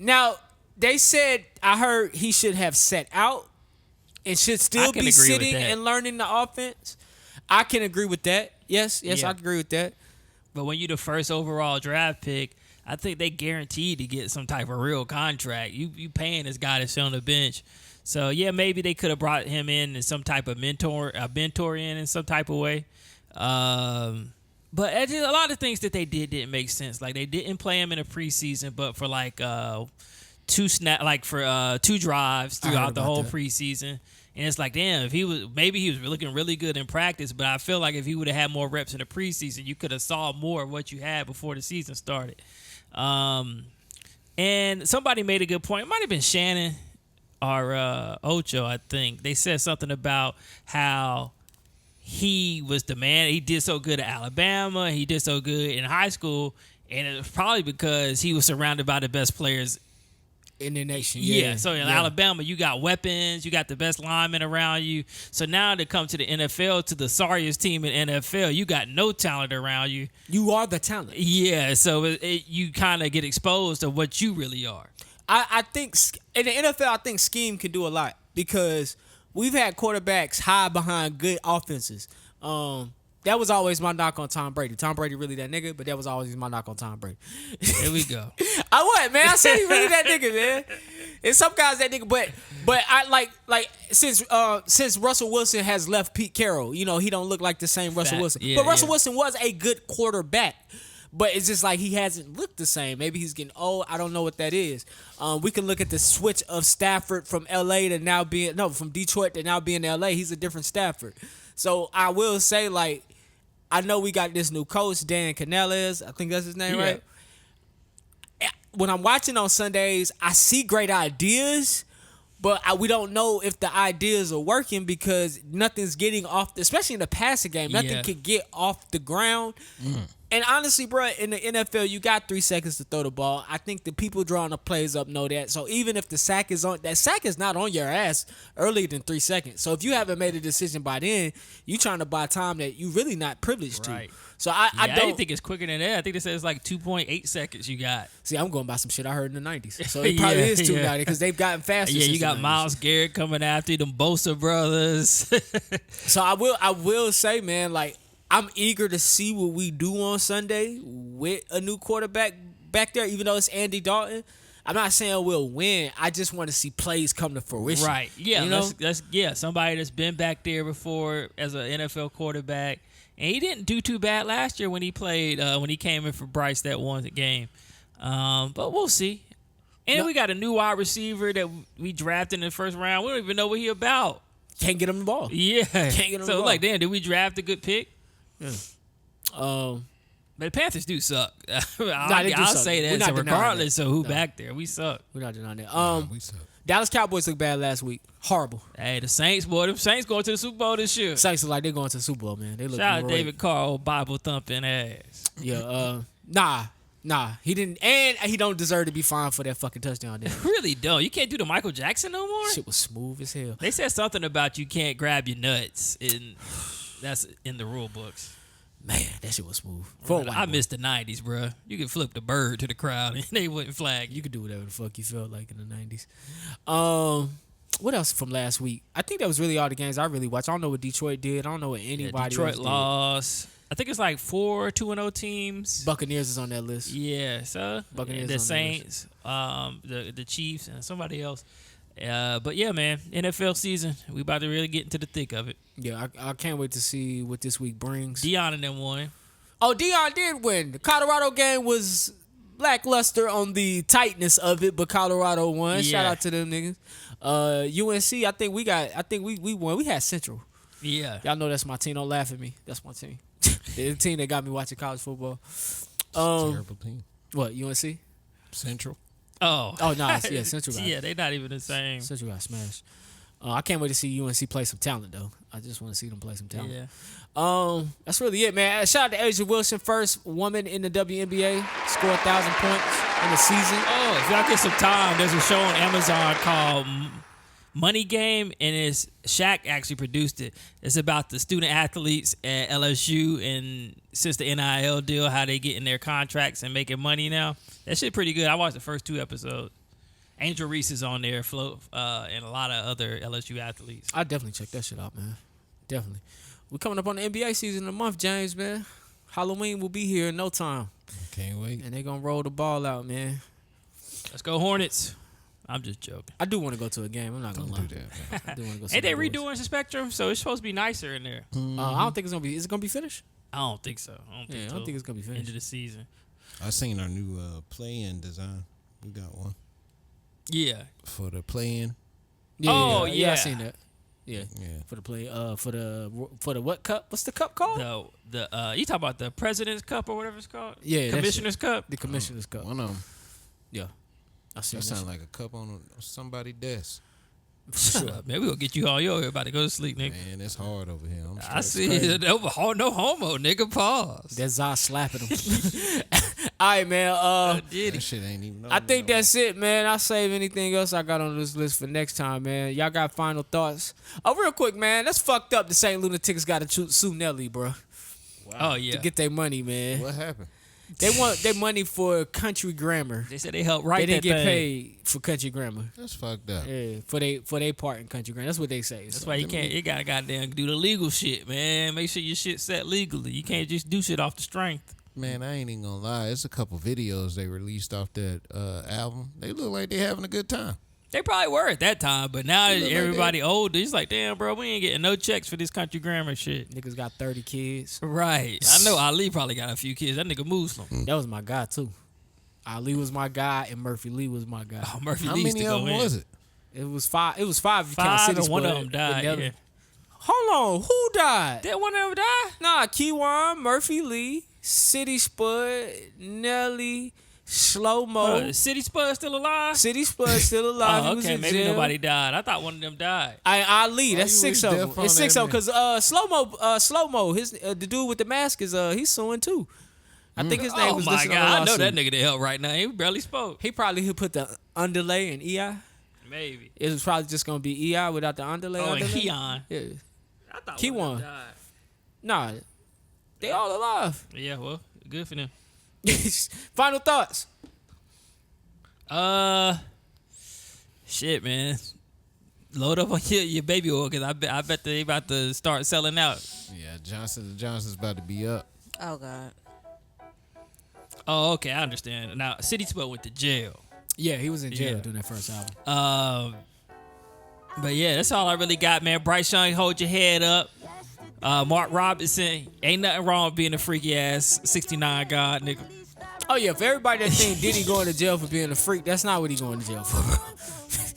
Now, they said, I heard he should have set out and should still be sitting and learning the offense. I can agree with that. Yes, I can agree with that.
But when you're the first overall draft pick, I think they guaranteed to get some type of real contract. You paying this guy to sit on the bench. So, yeah, maybe they could have brought him in as some type of mentor in some type of way. But a lot of things that they didn't make sense. Like, they didn't play him in a preseason, but for like two drives throughout the whole preseason. And it's like, damn, maybe he was looking really good in practice, but I feel like if he would have had more reps in the preseason, you could have saw more of what you had before the season started. And somebody made a good point. It might have been Shannon or Ocho, I think. They said something about how he was the man. He did so good at Alabama. He did so good in high school. And it was probably because he was surrounded by the best players
in the nation.
So in Alabama, you got weapons. You got the best linemen around you. So now to come to the NFL, to the sorriest team in NFL, you got no talent around you.
You are the talent.
Yeah, so you kind of get exposed to what you really are.
I think in the NFL, I think scheme can do a lot because we've had quarterbacks hide behind good offenses. That was always my knock on Tom Brady. Tom Brady really that nigga, but that was always my knock on Tom Brady.
Here we go.
I said he really that nigga, man. And some guys that nigga, but I like since Russell Wilson has left Pete Carroll, you know, he don't look like the same Russell Wilson.
Yeah,
but Russell Wilson was a good quarterback. But it's just like he hasn't looked the same. Maybe he's getting old. I don't know what that is. We can look at the switch of Stafford from from Detroit to now being in LA. He's a different Stafford. So I will say, like, I know we got this new coach, Dan Canales. I think that's his name, right? When I'm watching on Sundays, I see great ideas, but we don't know if the ideas are working because nothing's getting off, especially in the passing game. Nothing can get off the ground. And honestly, bro, in the NFL, you got 3 seconds to throw the ball. I think the people drawing the plays up know that. So even if the sack is on, that sack is not on your ass earlier than 3 seconds. So if you haven't made a decision by then, you trying to buy time that you really not privileged to. So I don't
think it's quicker than that. I think they said it's like 2.8 seconds you got.
See, I'm going by some shit I heard in the 90s. So it probably is 2.90 because they've gotten faster.
Yeah, you got
90s.
Myles Garrett coming after you, them Bosa brothers.
So I will say, man, like, I'm eager to see what we do on Sunday with a new quarterback back there, even though it's Andy Dalton. I'm not saying we'll win. I just want to see plays come to fruition.
Right. Yeah.
You know?
Let's somebody that's been back there before as an NFL quarterback. And he didn't do too bad last year when he played, when he came in for Bryce that one game. But we'll see. And we got a new wide receiver that we drafted in the first round. We don't even know what he about.
Can't get him the ball.
Yeah.
Can't get him the ball.
So, like, damn, did we draft a good pick?
Yeah.
But the Panthers do suck.
I'll
say that. So regardless of who back there, we suck.
We're not denying that. We suck. Dallas Cowboys look bad last week. Horrible.
Hey, the Saints, boy. Them Saints going to the Super Bowl this year.
Saints look like they're going to the Super Bowl, man. They look
Shout out
great.
David Carr, old Bible thumping ass.
Yeah. Nah. He didn't, and he don't deserve to be fined for that fucking touchdown.
Really don't. You can't do the Michael Jackson no more.
Shit was smooth as hell.
They said something about you can't grab your nuts, and that's in the rule books.
Man, that shit was smooth.
I missed the 90s, bro. You could flip the bird to the crowd and they wouldn't flag.
You could do whatever the fuck you felt like in the 90s. What else from last week? I think that was really all the games I really watched. I don't know what Detroit did. I don't know what anybody
Detroit
else
lost. I think it's like 4 2-0 teams.
Buccaneers is on that list.
Yeah, so
Buccaneers
the Saints, the Chiefs, and somebody else. But yeah, man, NFL season. We about to really get into the thick of it.
Yeah, I can't wait to see what this week brings.
Deion and them won.
Oh, Deion did win. The Colorado game was lackluster on the tightness of it, but Colorado won.
Yeah.
Shout out to them niggas. UNC, I think we won. We had Central.
Yeah.
Y'all know that's my team. Don't laugh at me. That's my team. The team that got me watching college football.
Terrible team.
What, UNC?
Central.
Oh.
Oh, no. Yeah, Central got
Yeah, they not even the same.
Central got smashed. I can't wait to see UNC play some talent, though. I just want to see them play some talent.
Yeah.
That's really it, man. Shout out to Asia Wilson, first woman in the WNBA, scored 1,000 points in the season.
Oh, if y'all get some time, there's a show on Amazon called Money Game, and it's Shaq actually produced it. It's about the student athletes at LSU, and since the NIL deal, how they get in their contracts and making money now. That shit pretty good. I watched the first 2 episodes. Angel Reese is on there, Flo, and a lot of other LSU athletes.
I definitely check that shit out, man. Definitely. We're coming up on the NBA season in a month, James, man. Halloween will be here in no time.
Can't wait.
And they're going to roll the ball out, man.
Let's go Hornets. I'm just joking.
I do want to go to a game. I'm not going to lie.
Do that, man.
I do want to go see
Ain't they
the boys.
redoing the Spectrum? So it's supposed to be nicer in there.
I don't think it's going to be. Is it going to be finished?
I don't think so. I don't think
it's going to be
end
finished.
of the season.
I seen our new play-in design. We got one
Yeah.
for the play-in.
Oh,
I
yeah.
seen that. Yeah.
Yeah.
For the play, for the what cup? What's the cup called?
The you talk about the President's Cup or whatever it's called?
Yeah, that
Commissioner's Cup.
The Commissioner's Cup.
One of them.
Yeah. I see
That
that.
sound like a cup on somebody's desk.
Shut up, man. We gonna get you all your about to go to sleep, nigga.
Man, it's hard over here.
I see it. No homo, nigga. Pause.
That's Zah slapping him. All right, man.
That shit ain't even.
I think that's it, man. I'll save anything else I got on this list for next time, man. Y'all got final thoughts? Oh, real quick, man. That's fucked up. The St. Lunatics got to sue Nelly, bro.
Wow. Oh yeah.
To get their money, man.
What happened?
They want their money for country grammar.
They said they helped write
They didn't
that
get
thing.
paid for country grammar.
That's fucked up.
Yeah, for they part in country grammar. That's what they say.
That's why you can't. You gotta goddamn do the legal shit, man. Make sure your shit set legally. You can't just do shit off the strength.
Man, I ain't even gonna lie. It's a couple videos they released off that album. They look like they having a good time.
They probably were at that time, but now
They look like
everybody older. It's like, damn, bro, we ain't getting no checks for this country grammar shit.
Niggas got 30 kids.
Right. I know Ali probably got a few kids. That nigga Muslim.
That was my guy too. Ali was my guy and Murphy Lee was my guy.
Oh, Murphy
How
Lee used
many
to
of
go
them
in.
was it?
It was 5. It was 5 if you count
5
City
and one of
Spud
them died.
and
Yeah.
Hold on, who died?
Did one of them die?
Nah, Keywan, Murphy Lee, City Spud, Nelly, Slow Mo.
City Spud still alive?
City Spud still alive. He
Oh,
was
okay.
in
Maybe
jail.
nobody died. I thought one of them died.
Ali, that's
you
6
wish
of
death
them.
on
It's
that
6 of them
man.
because Slow Mo, the dude with the mask is he's suing too. I think his name
Oh
was
my
listed on the
God. I know
lawsuit.
that nigga to help right now. He barely spoke.
He probably put the underlay in EI.
Maybe.
It was probably just gonna be EI without the underlay.
Oh, and
underlay.
Keon.
Yeah.
I thought
Keon.
one of them died.
Nah, they all alive.
Yeah, well, good for them.
Final thoughts.
Shit, man. Load up on your baby oil because I bet they about to start selling out.
Yeah, Johnson's about to be up.
Oh God.
Oh, okay, I understand. Now, City Spud went to jail.
Yeah, he was in jail
Yeah.
doing that first album.
But yeah, that's all I really got, man. Bryce Young, hold your head up. Mark Robinson, ain't nothing wrong with being a freaky ass 69 god nigga.
Oh yeah, for everybody that think Diddy going to jail for being a freak, that's not what he going to jail for.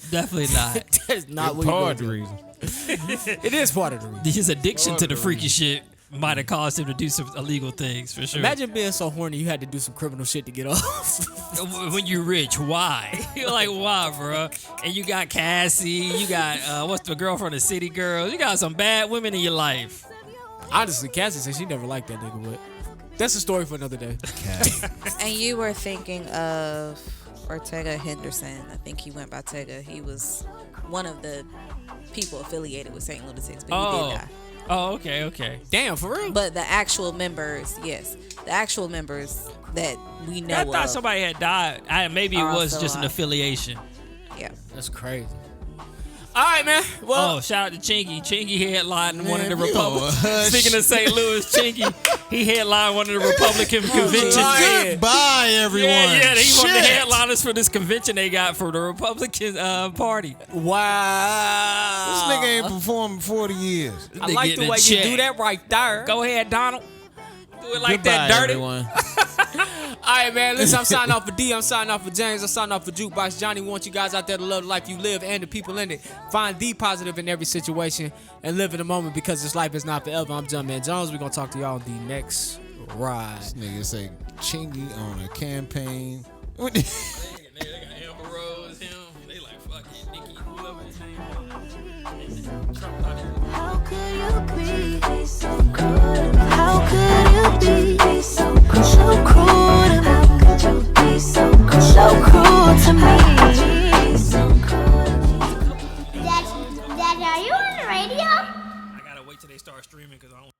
Definitely not.
That's not what he going to jail. It is part of the reason.
His addiction to the freaky shit might have caused him to do some illegal things for sure.
Imagine being so horny you had to do some criminal shit to get off.
When you're rich, why? You're like, why, bro? And you got Cassie, you got what's the girl from the City Girls? You got some bad women in your life.
Honestly, Cassie said she never liked that nigga, but that's a story for another day.
And you were thinking of Ortega Henderson. I think he went by Tega. He was one of the people affiliated with St. Lunatics, but he did die.
Oh, okay.
Damn, for real?
But the actual members, yes, the actual members that we know
I thought
of,
somebody had died. Maybe it
Are
was
still
just an
alive.
affiliation.
yeah.
That's crazy. All right, man. Well,
Oh, shout out to Chinky. Chinky headlined one of the
Man, you
Republicans.
hush.
Speaking of St. Louis, Chinky, he headlined one of the Republican conventions.
lying.
Goodbye, everyone.
Yeah, he one of the
Shit.
headliners for this convention they got for the Republican Party.
wow.
This nigga ain't performed in 40 years.
I like the way you do that right there.
Go ahead, Donald. Do it like
Goodbye,
that dirty.
everyone.
right, man. Listen, I'm signing off for D. I'm signing off for James. I'm signing off for Juk3box. Johnny wants you guys out there to love the life you live and the people in it. Find the positive in every situation and live in the moment because this life is not forever. I'm Jumpman Jones. We're going to talk to y'all on the next ride.
This nigga say Chingy on a campaign.
They got Amber Rose, him. They like, fuck it, Nikki, whoever his name is.
How could you be so good? How could you be so cruel to me? How could you be so cruel to me?
Dad, are you on the radio?
I gotta wait till they start streaming because I don't.